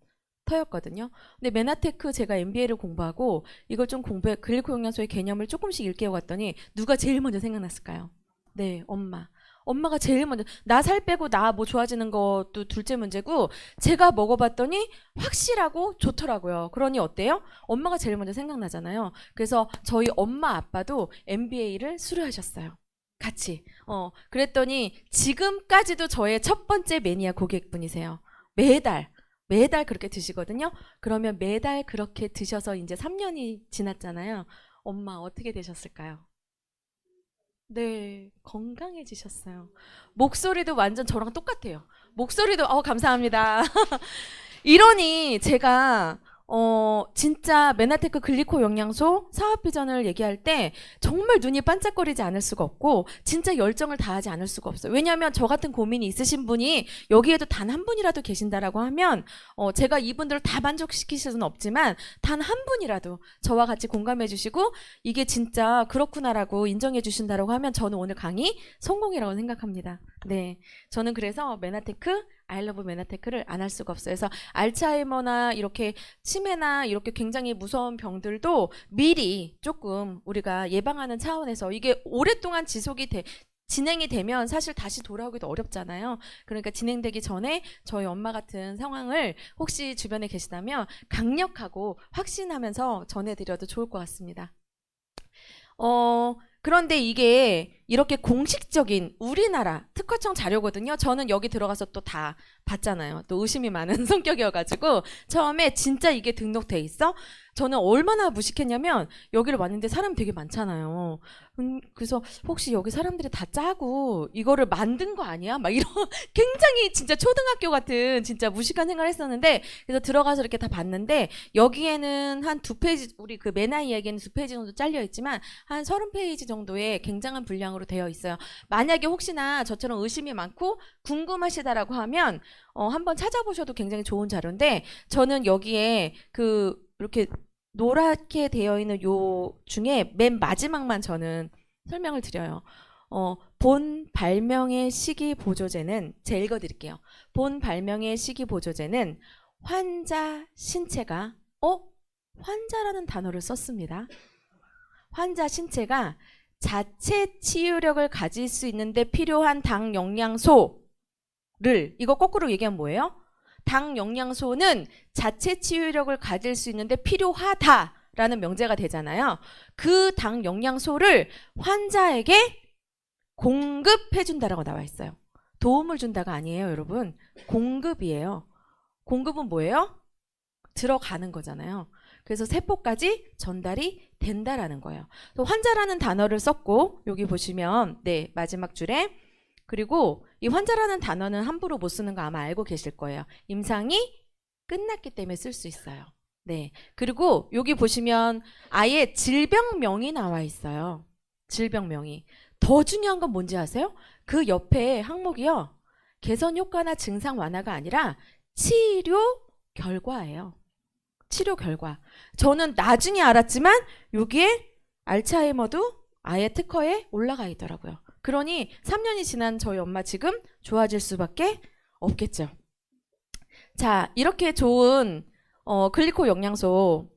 터였거든요. 근데 메나테크 제가 MBA를 공부하고 이걸 좀 공부해 글리코 영양소의 개념을 조금씩 일깨워 갔더니 누가 제일 먼저 생각났을까요? 네, 엄마. 엄마가 제일 먼저 나 살 빼고 나 뭐 좋아지는 것도 둘째 문제고 제가 먹어봤더니 확실하고 좋더라고요. 그러니 어때요? 엄마가 제일 먼저 생각나잖아요. 그래서 저희 엄마 아빠도 MBA를 수료하셨어요. 같이. 그랬더니 지금까지도 저의 첫 번째 매니아 고객분이세요. 매달 그렇게 드시거든요. 그러면 매달 그렇게 드셔서 이제 3년이 지났잖아요. 엄마 어떻게 되셨을까요? 네, 건강해지셨어요. 목소리도 완전 저랑 똑같아요. 목소리도 감사합니다. 이러니 제가 진짜 메나테크 글리코 영양소 사업 비전을 얘기할 때 정말 눈이 반짝거리지 않을 수가 없고 진짜 열정을 다하지 않을 수가 없어요. 왜냐하면 저 같은 고민이 있으신 분이 여기에도 단 한 분이라도 계신다라고 하면 제가 이분들을 다 만족시킬 수는 없지만 단 한 분이라도 저와 같이 공감해 주시고 이게 진짜 그렇구나라고 인정해 주신다라고 하면 저는 오늘 강의 성공이라고 생각합니다. 네, 저는 그래서 메나테크 아이러브 메나테크를 안 할 수가 없어요. 그래서 알츠하이머나 이렇게 치매나 이렇게 굉장히 무서운 병들도 미리 조금 우리가 예방하는 차원에서 이게 오랫동안 진행이 되면 사실 다시 돌아오기도 어렵잖아요. 그러니까 진행되기 전에 저희 엄마 같은 상황을 혹시 주변에 계시다면 강력하고 확신하면서 전해드려도 좋을 것 같습니다. 그런데 이게 이렇게 공식적인 우리나라 특허청 자료거든요. 저는 여기 들어가서 또 다 봤잖아요. 또 의심이 많은 성격이어가지고 처음에 진짜 이게 등록돼 있어? 저는 얼마나 무식했냐면 여기를 왔는데 사람 되게 많잖아요. 그래서 혹시 여기 사람들이 다 짜고 이거를 만든 거 아니야? 막 이런 굉장히 진짜 초등학교 같은 진짜 무식한 생각을 했었는데 그래서 들어가서 이렇게 다 봤는데 여기에는 한 2페이지 우리 그 메나 이야기는 2페이지 정도 잘려 있지만 한 30페이지 정도의 굉장한 분량으로 되어 있어요. 만약에 혹시나 저처럼 의심이 많고 궁금하시다라고 하면 한번 찾아보셔도 굉장히 좋은 자료인데 저는 여기에 이렇게 노랗게 되어 있는 요 중에 맨 마지막만 저는 설명을 드려요. 본 발명의 시기 보조제는 제가 읽어드릴게요. 본 발명의 시기 보조제는 환자 신체가 환자라는 단어를 썼습니다. 환자 신체가 자체 치유력을 가질 수 있는데 필요한 당 영양소를 이거 거꾸로 얘기하면 뭐예요? 당 영양소는 자체 치유력을 가질 수 있는데 필요하다라는 명제가 되잖아요. 그 당 영양소를 환자에게 공급해 준다라고 나와 있어요. 도움을 준다가 아니에요, 여러분. 공급이에요. 공급은 뭐예요? 들어가는 거잖아요. 그래서 세포까지 전달이 된다라는 거예요. 환자라는 단어를 썼고 여기 보시면 네, 마지막 줄에 그리고 이 환자라는 단어는 함부로 못 쓰는 거 아마 알고 계실 거예요. 임상이 끝났기 때문에 쓸 수 있어요. 네. 그리고 여기 보시면 아예 질병명이 나와 있어요. 질병명이. 더 중요한 건 뭔지 아세요? 그 옆에 항목이요. 개선 효과나 증상 완화가 아니라 치료 결과예요. 치료 결과. 저는 나중에 알았지만 여기에 알츠하이머도 아예 특허에 올라가 있더라고요. 그러니 3년이 지난 저희 엄마 지금 좋아질 수밖에 없겠죠. 자, 이렇게 좋은 글리코 영양소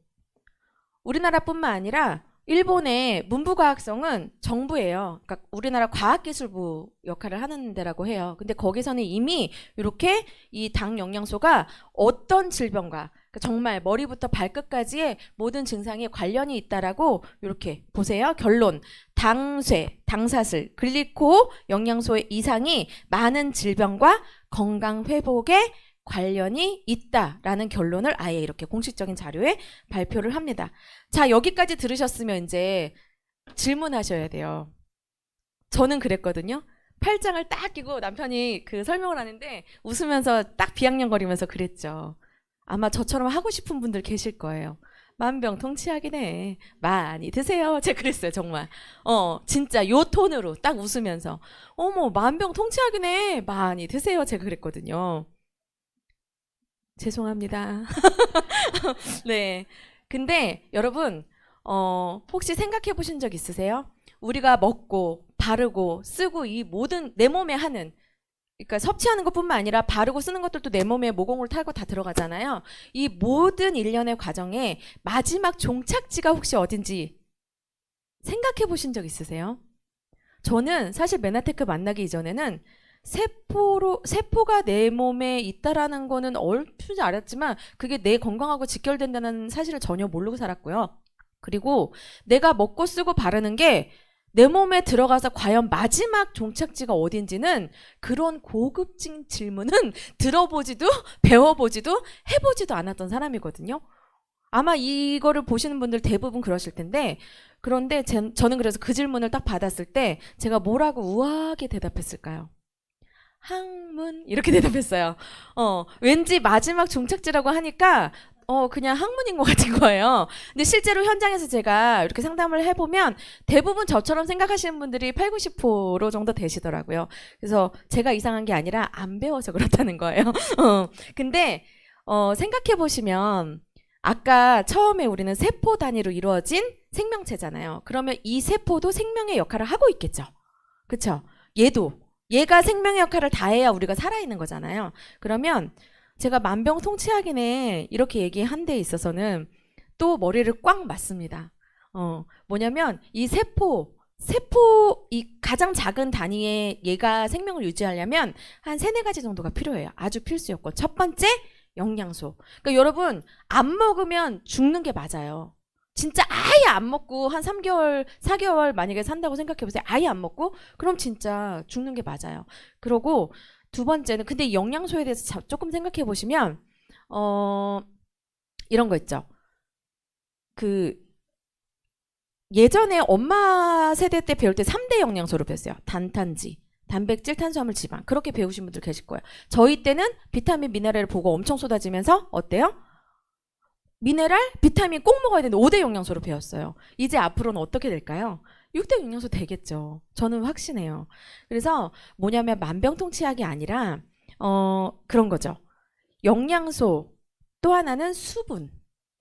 우리나라뿐만 아니라 일본의 문부과학성은 정부예요. 그러니까 우리나라 과학기술부 역할을 하는 데라고 해요. 근데 거기서는 이미 이렇게 이 당 영양소가 어떤 질병과 정말 머리부터 발끝까지의 모든 증상에 관련이 있다라고 이렇게 보세요. 결론. 당쇠, 당사슬, 글리코 영양소의 이상이 많은 질병과 건강 회복에 관련이 있다라는 결론을 아예 이렇게 공식적인 자료에 발표를 합니다. 자, 여기까지 들으셨으면 이제 질문하셔야 돼요. 저는 그랬거든요. 팔짱을 딱 끼고 남편이 그 설명을 하는데 웃으면서 딱 비아냥거리면서 그랬죠. 아마 저처럼 하고 싶은 분들 계실 거예요. 만병통치약이네. 많이 드세요. 제가 그랬어요, 정말. 진짜 요 톤으로 딱 웃으면서. 어머, 만병통치약이네. 많이 드세요. 제가 그랬거든요. 죄송합니다. 네. 근데 여러분, 혹시 생각해 보신 적 있으세요? 우리가 먹고, 바르고, 쓰고 이 모든 내 몸에 하는, 그러니까 섭취하는 것뿐만 아니라 바르고 쓰는 것들도 내 몸에 모공을 타고 다 들어가잖아요. 이 모든 일련의 과정에 마지막 종착지가 혹시 어딘지 생각해 보신 적 있으세요? 저는 사실 메나테크 만나기 이전에는 세포가 내 몸에 있다라는 거는 얼핏 알았지만 그게 내 건강하고 직결된다는 사실을 전혀 모르고 살았고요. 그리고 내가 먹고 쓰고 바르는 게 내 몸에 들어가서 과연 마지막 종착지가 어딘지는 그런 고급진 질문은 들어보지도 배워보지도 해보지도 않았던 사람이거든요. 아마 이거를 보시는 분들 대부분 그러실 텐데, 그런데 저는 그래서 그 질문을 딱 받았을 때 제가 뭐라고 우아하게 대답했을까요? 학문 이렇게 대답했어요. 왠지 마지막 종착지라고 하니까 그냥 학문인 것 같은 거예요. 근데 실제로 현장에서 제가 이렇게 상담을 해보면 대부분 저처럼 생각하시는 분들이 8, 90% 정도 되시더라고요. 그래서 제가 이상한 게 아니라 안 배워서 그렇다는 거예요. 근데 생각해보시면 아까 처음에 우리는 세포 단위로 이루어진 생명체잖아요. 그러면 이 세포도 생명의 역할을 하고 있겠죠. 그쵸? 얘가 생명의 역할을 다해야 우리가 살아있는 거잖아요. 그러면 제가 만병통치약이네 이렇게 얘기한 데 있어서는 또 머리를 꽉 맞습니다. 뭐냐면 이 세포 이 가장 작은 단위의 얘가 생명을 유지하려면 한 3-4가지 정도가 필요해요. 아주 필수 요건. 첫 번째, 영양소. 그러니까 여러분 안 먹으면 죽는 게 맞아요. 진짜 아예 안 먹고 한 3개월, 4개월 만약에 산다고 생각해보세요. 아예 안 먹고? 그럼 진짜 죽는 게 맞아요. 그러고 두 번째는, 근데 영양소에 대해서 조금 생각해 보시면 이런 거 있죠. 예전에 엄마 세대 때 배울 때 3대 영양소로 배웠어요. 단탄지, 단백질, 탄수화물, 지방. 그렇게 배우신 분들 계실 거예요. 저희 때는 비타민, 미네랄을 보고 엄청 쏟아지면서 어때요? 미네랄, 비타민 꼭 먹어야 되는데 5대 영양소로 배웠어요. 이제 앞으로는 어떻게 될까요? 6대 영양소 되겠죠. 저는 확신해요. 그래서 뭐냐면 만병통치약이 아니라 그런 거죠. 영양소, 또 하나는 수분,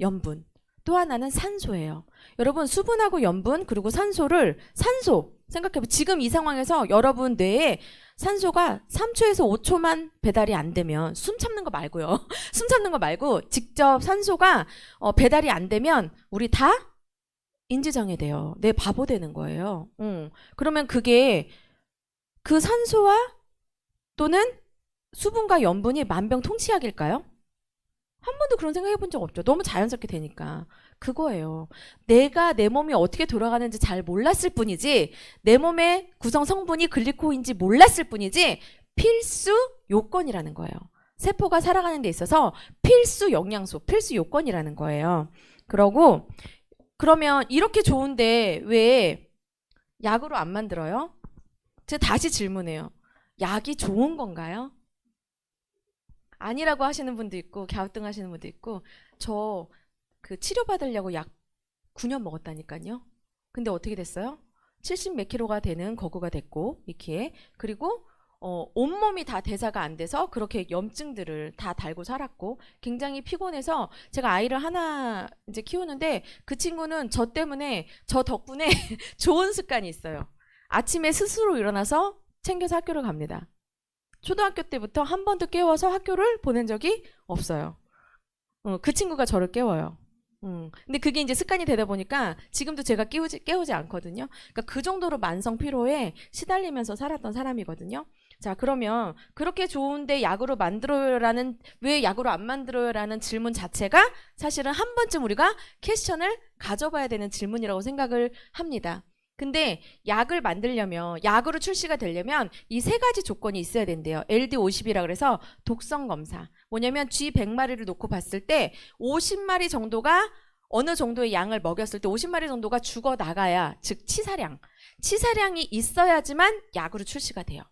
염분, 또 하나는 산소예요. 여러분 수분하고 염분 그리고 산소 생각해보세요. 지금 이 상황에서 여러분 뇌에 산소가 3초에서 5초만 배달이 안 되면, 숨 참는 거 말고요. 숨 참는 거 말고 직접 산소가 배달이 안 되면 우리 다 인지장애 돼요. 내 바보 되는 거예요. 그러면 그게 그 산소와 또는 수분과 염분이 만병통치약일까요? 한 번도 그런 생각 해본 적 없죠. 너무 자연스럽게 되니까. 그거예요. 내가 내 몸이 어떻게 돌아가는지 잘 몰랐을 뿐이지, 내 몸의 구성 성분이 글리코인지 몰랐을 뿐이지 필수 요건이라는 거예요. 세포가 살아가는 데 있어서 필수 영양소, 필수 요건이라는 거예요. 그러면 이렇게 좋은데 왜 약으로 안 만들어요? 제가 다시 질문해요. 약이 좋은 건가요? 아니라고 하시는 분도 있고 갸우뚱하시는 분도 있고. 저 치료받으려고 약 9년 먹었다니까요. 근데 어떻게 됐어요? 70 몇 킬로가 되는 거구가 됐고, 이렇게. 그리고 온몸이 다 대사가 안 돼서 그렇게 염증들을 다 달고 살았고, 굉장히 피곤해서 제가 아이를 하나 이제 키우는데 그 친구는 저 덕분에 좋은 습관이 있어요. 아침에 스스로 일어나서 챙겨서 학교를 갑니다. 초등학교 때부터 한 번도 깨워서 학교를 보낸 적이 없어요. 그 친구가 저를 깨워요. 근데 그게 이제 습관이 되다 보니까 지금도 제가 깨우지 않거든요. 그러니까 그 정도로 만성 피로에 시달리면서 살았던 사람이거든요. 자, 그러면 그렇게 좋은데 왜 약으로 안 만들어요라는 질문 자체가 사실은 한 번쯤 우리가 퀘스천을 가져봐야 되는 질문이라고 생각을 합니다. 근데 약을 만들려면, 약으로 출시가 되려면 이 세 가지 조건이 있어야 된대요. LD50이라 그래서 독성 검사. 뭐냐면 쥐 100마리를 놓고 봤을 때 50마리 정도가 어느 정도의 양을 먹였을 때 50마리 정도가 죽어 나가야, 즉 치사량이 있어야지만 약으로 출시가 돼요.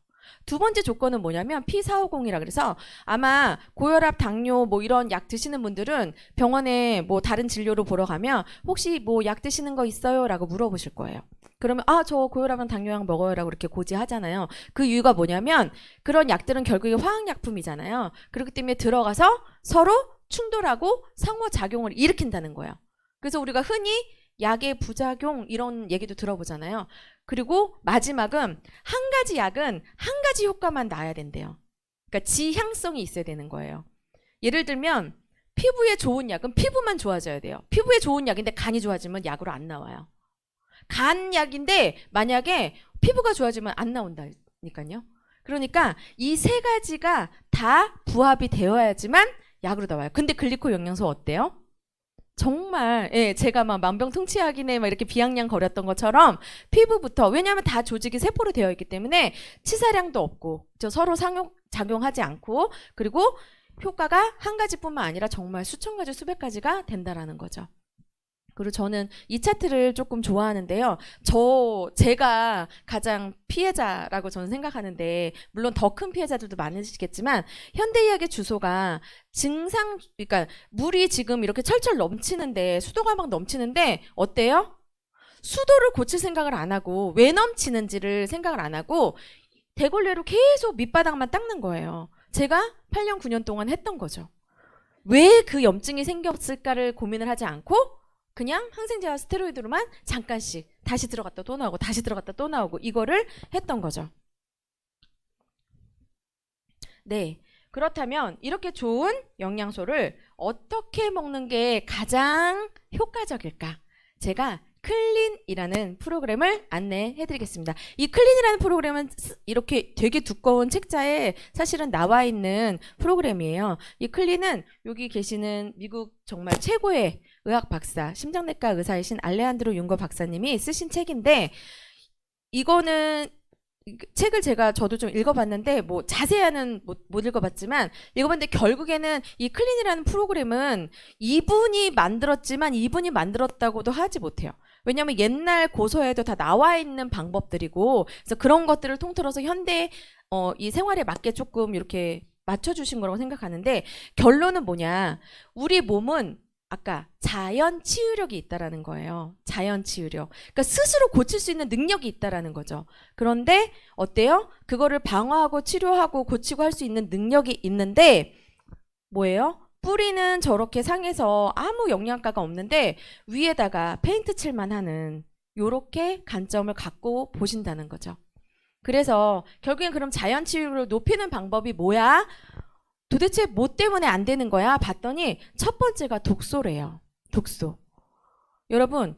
두 번째 조건은 뭐냐면 P450이라 그래서 아마 고혈압, 당뇨 뭐 이런 약 드시는 분들은 병원에 뭐 다른 진료로 보러 가면 혹시 뭐 약 드시는 거 있어요? 라고 물어보실 거예요. 그러면 저 고혈압은 당뇨약 먹어요 라고 이렇게 고지하잖아요. 그 이유가 뭐냐면 그런 약들은 결국에 화학약품이잖아요. 그렇기 때문에 들어가서 서로 충돌하고 상호작용을 일으킨다는 거예요. 그래서 우리가 흔히 약의 부작용 이런 얘기도 들어보잖아요. 그리고 마지막은 한 가지 약은 한 가지 효과만 나야 된대요. 그러니까 지향성이 있어야 되는 거예요. 예를 들면 피부에 좋은 약은 피부만 좋아져야 돼요. 피부에 좋은 약인데 간이 좋아지면 약으로 안 나와요. 간 약인데 만약에 피부가 좋아지면 안 나온다니까요. 그러니까 이 세 가지가 다 부합이 되어야지만 약으로 나와요. 근데 글리코 영양소 어때요? 정말 제가 막 만병통치약이네 막 이렇게 비아냥거렸던 것처럼 피부부터, 왜냐하면 다 조직이 세포로 되어 있기 때문에 치사량도 없고 서로 상호작용하지 않고, 그리고 효과가 한 가지뿐만 아니라 정말 수천 가지 수백 가지가 된다라는 거죠. 그리고 저는 이 차트를 조금 좋아하는데요. 제가 가장 피해자라고 저는 생각하는데, 물론 더 큰 피해자들도 많으시겠지만, 현대의학의 주소가 그러니까 물이 지금 이렇게 철철 넘치는데, 수도가 막 넘치는데, 어때요? 수도를 고칠 생각을 안 하고, 왜 넘치는지를 생각을 안 하고, 대걸레로 계속 밑바닥만 닦는 거예요. 제가 8년, 9년 동안 했던 거죠. 왜 그 염증이 생겼을까를 고민을 하지 않고, 그냥 항생제와 스테로이드로만 잠깐씩 다시 들어갔다 또 나오고 다시 들어갔다 또 나오고 이거를 했던 거죠. 네, 그렇다면 이렇게 좋은 영양소를 어떻게 먹는 게 가장 효과적일까? 제가 클린이라는 프로그램을 안내해 드리겠습니다. 이 클린이라는 프로그램은 이렇게 되게 두꺼운 책자에 사실은 나와 있는 프로그램이에요. 이 클린은 여기 계시는 미국 정말 최고의 의학 박사, 심장내과 의사이신 알레한드로 융거 박사님이 쓰신 책인데, 이거는 책을 저도 좀 읽어봤는데 뭐 자세히는 못 읽어봤지만 읽어봤는데, 결국에는 이 클린이라는 프로그램은 이분이 만들었지만 이분이 만들었다고도 하지 못해요. 왜냐하면 옛날 고서에도 다 나와 있는 방법들이고, 그래서 그런 것들을 통틀어서 현대 이 생활에 맞게 조금 이렇게 맞춰주신 거라고 생각하는데, 결론은 뭐냐, 우리 몸은 아까 자연 치유력이 있다라는 거예요. 자연 치유력. 그러니까 스스로 고칠 수 있는 능력이 있다라는 거죠. 그런데 어때요? 그거를 방어하고 치료하고 고치고 할 수 있는 능력이 있는데 뭐예요? 뿌리는 저렇게 상해서 아무 영양가가 없는데 위에다가 페인트 칠만 하는 요렇게 관점을 갖고 보신다는 거죠. 그래서 결국엔 그럼 자연 치유를 높이는 방법이 뭐야? 도대체 뭐 때문에 안 되는 거야? 봤더니 첫 번째가 독소래요. 독소. 여러분,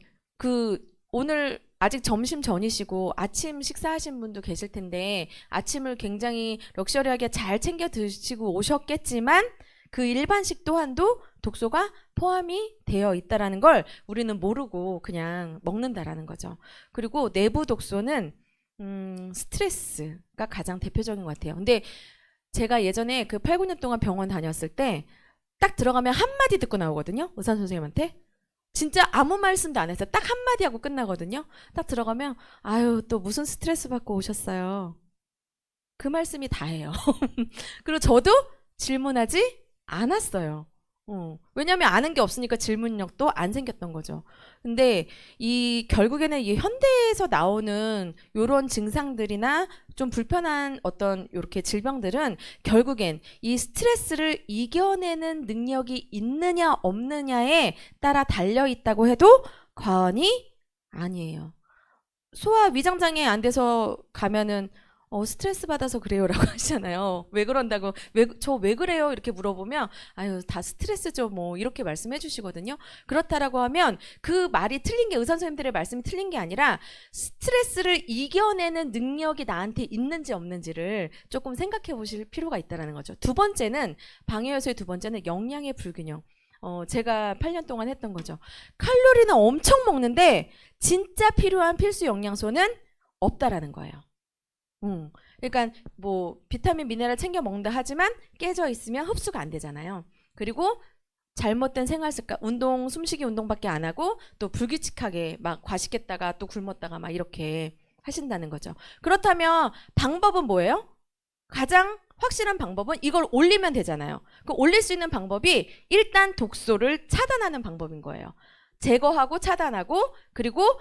오늘 아직 점심 전이시고 아침 식사하신 분도 계실 텐데 아침을 굉장히 럭셔리하게 잘 챙겨 드시고 오셨겠지만 그 일반식 또한도 독소가 포함이 되어 있다라는 걸 우리는 모르고 그냥 먹는다라는 거죠. 그리고 내부 독소는 스트레스가 가장 대표적인 것 같아요. 근데 제가 예전에 그 8, 9년 동안 병원 다녔을 때 딱 들어가면 한마디 듣고 나오거든요. 의사 선생님한테. 진짜 아무 말씀도 안 했어요. 딱 한마디 하고 끝나거든요. 딱 들어가면 아유 또 무슨 스트레스 받고 오셨어요. 그 말씀이 다예요. 그리고 저도 질문하지 않았어요. 왜냐하면 아는 게 없으니까 질문력도 안 생겼던 거죠. 근데 결국에는 이 현대에서 나오는 요런 증상들이나 좀 불편한 어떤 요렇게 질병들은 결국엔 이 스트레스를 이겨내는 능력이 있느냐 없느냐에 따라 달려 있다고 해도 과언이 아니에요. 소화 위장장애 안 돼서 가면은 스트레스 받아서 그래요라고 하시잖아요. 왜 그런다고, 저 왜 그래요? 이렇게 물어보면 아유 다 스트레스죠 뭐 이렇게 말씀해 주시거든요. 그렇다라고 하면 그 말이 틀린 게, 의사 선생님들의 말씀이 틀린 게 아니라 스트레스를 이겨내는 능력이 나한테 있는지 없는지를 조금 생각해 보실 필요가 있다는 거죠. 두 번째는, 방해요소의 두 번째는 영양의 불균형. 제가 8년 동안 했던 거죠. 칼로리는 엄청 먹는데 진짜 필요한 필수 영양소는 없다라는 거예요. 그러니까 뭐 비타민, 미네랄 챙겨 먹는다 하지만 깨져 있으면 흡수가 안 되잖아요. 그리고 잘못된 생활 습관, 운동, 숨쉬기 운동밖에 안 하고 또 불규칙하게 막 과식했다가 또 굶었다가 막 이렇게 하신다는 거죠. 그렇다면 방법은 뭐예요? 가장 확실한 방법은 이걸 올리면 되잖아요. 그 올릴 수 있는 방법이 일단 독소를 차단하는 방법인 거예요. 제거하고 차단하고 그리고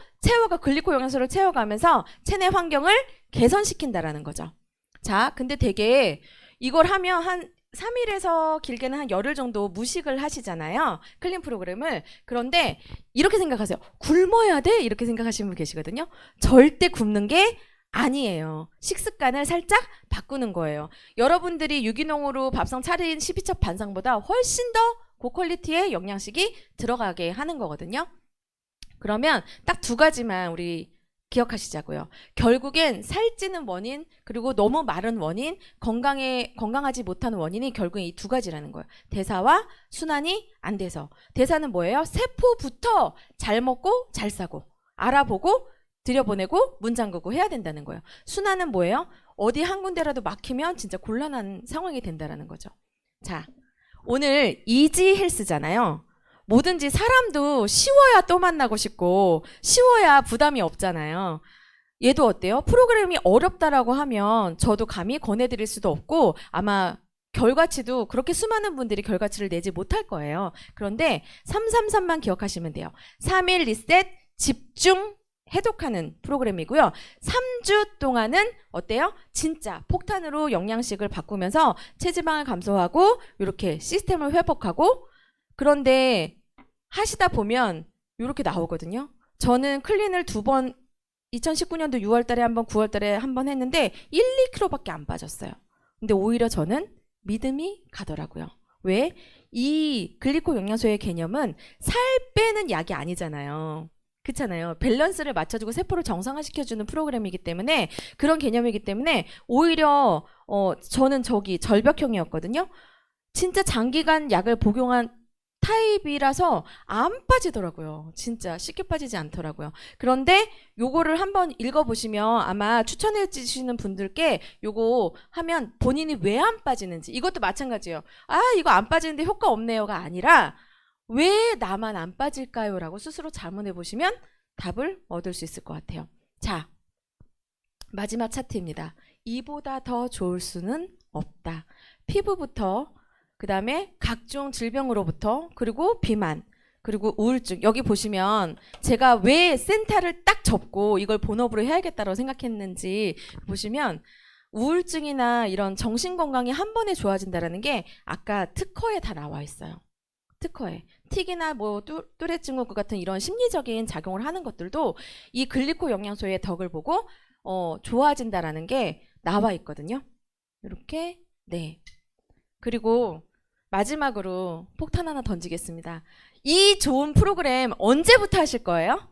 글리코 영양소를 채워가면서 체내 환경을 개선시킨다라는 거죠. 자, 근데 되게 이걸 하면 한 3일에서 길게는 한 열흘 정도 무식을 하시잖아요. 클린 프로그램을. 그런데 이렇게 생각하세요. 굶어야 돼? 이렇게 생각하시는 분 계시거든요. 절대 굶는 게 아니에요. 식습관을 살짝 바꾸는 거예요. 여러분들이 유기농으로 밥상 차린 12첩 반상보다 훨씬 더 고퀄리티의 영양식이 들어가게 하는 거거든요. 그러면 딱 2가지만 우리 기억하시자고요. 결국엔 살찌는 원인 그리고 너무 마른 원인, 건강하지 못하는 원인이 결국엔 이 2가지라는 거예요. 대사와 순환이 안 돼서. 대사는 뭐예요? 세포부터 잘 먹고 잘 싸고 알아보고 들여보내고 문 잠그고 해야 된다는 거예요. 순환은 뭐예요? 어디 한 군데라도 막히면 진짜 곤란한 상황이 된다는 거죠. 자, 오늘 이지 헬스잖아요. 뭐든지 사람도 쉬워야 또 만나고 싶고 쉬워야 부담이 없잖아요. 얘도 어때요? 프로그램이 어렵다라고 하면 저도 감히 권해드릴 수도 없고 아마 결과치도 그렇게 수많은 분들이 결과치를 내지 못할 거예요. 그런데 333만 기억하시면 돼요. 3일 리셋 집중 해독하는 프로그램이고요. 3주 동안은 어때요? 진짜 폭탄으로 영양식을 바꾸면서 체지방을 감소하고 이렇게 시스템을 회복하고 그런데 하시다 보면 이렇게 나오거든요. 저는 클린을 2번 2019년도 6월 달에 한 번, 9월 달에 한 번 했는데 1, 2kg밖에 안 빠졌어요. 근데 오히려 저는 믿음이 가더라고요. 왜? 이 글리코 영양소의 개념은 살 빼는 약이 아니잖아요. 그렇잖아요. 밸런스를 맞춰주고 세포를 정상화시켜주는 프로그램이기 때문에 그런 개념이기 때문에 오히려 저는 절벽형이었거든요. 진짜 장기간 약을 복용한 타입이라서 안 빠지더라고요. 진짜 쉽게 빠지지 않더라고요. 그런데 요거를 한번 읽어보시면 아마 추천해 주시는 분들께 요거 하면 본인이 왜 안 빠지는지 이것도 마찬가지예요. 아 이거 안 빠지는데 효과 없네요가 아니라 왜 나만 안 빠질까요? 라고 스스로 자문해 보시면 답을 얻을 수 있을 것 같아요. 자, 마지막 차트입니다. 이보다 더 좋을 수는 없다. 피부부터 그 다음에 각종 질병으로부터 그리고 비만 그리고 우울증 여기 보시면 제가 왜 센터를 딱 접고 이걸 본업으로 해야겠다고 생각했는지 보시면 우울증이나 이런 정신건강이 한 번에 좋아진다는 게 아까 특허에 다 나와 있어요. 특허에. 틱이나 뭐 뚜레 증후군 같은 이런 심리적인 작용을 하는 것들도 이 글리코 영양소의 덕을 보고 좋아진다라는 게 나와 있거든요. 이렇게 네. 그리고 마지막으로 폭탄 하나 던지겠습니다. 이 좋은 프로그램 언제부터 하실 거예요?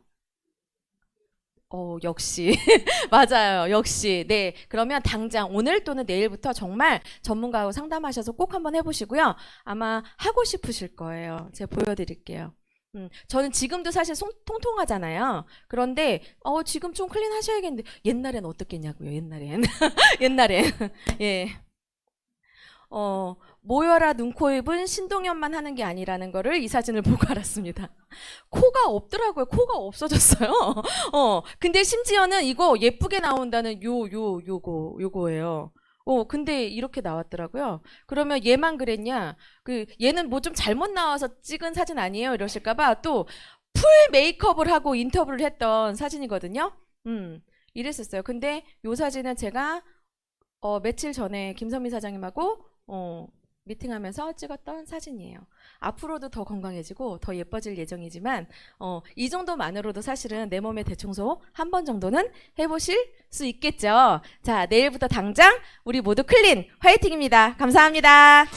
역시 맞아요. 역시 네. 그러면 당장 오늘 또는 내일부터 정말 전문가하고 상담하셔서 꼭 한번 해보시고요. 아마 하고 싶으실 거예요. 제가 보여드릴게요. 저는 지금도 사실 통통하잖아요. 그런데 지금 좀 클린 하셔야겠는데 옛날엔 어떻겠냐고요. 옛날엔 옛날엔 예. 모여라 눈코입은 신동엽만 하는 게 아니라는 거를 이 사진을 보고 알았습니다. 코가 없더라고요. 코가 없어졌어요. 근데 심지어는 이거 예쁘게 나온다는 요거예요. 근데 이렇게 나왔더라고요. 그러면 얘만 그랬냐? 얘는 뭐 좀 잘못 나와서 찍은 사진 아니에요? 이러실까봐 또 풀 메이크업을 하고 인터뷰를 했던 사진이거든요. 이랬었어요. 근데 요 사진은 제가 며칠 전에 김선미 사장님하고 미팅하면서 찍었던 사진이에요. 앞으로도 더 건강해지고 더 예뻐질 예정이지만 이 정도만으로도 사실은 내 몸의 대청소 한 번 정도는 해보실 수 있겠죠. 자, 내일부터 당장 우리 모두 클린 화이팅입니다. 감사합니다.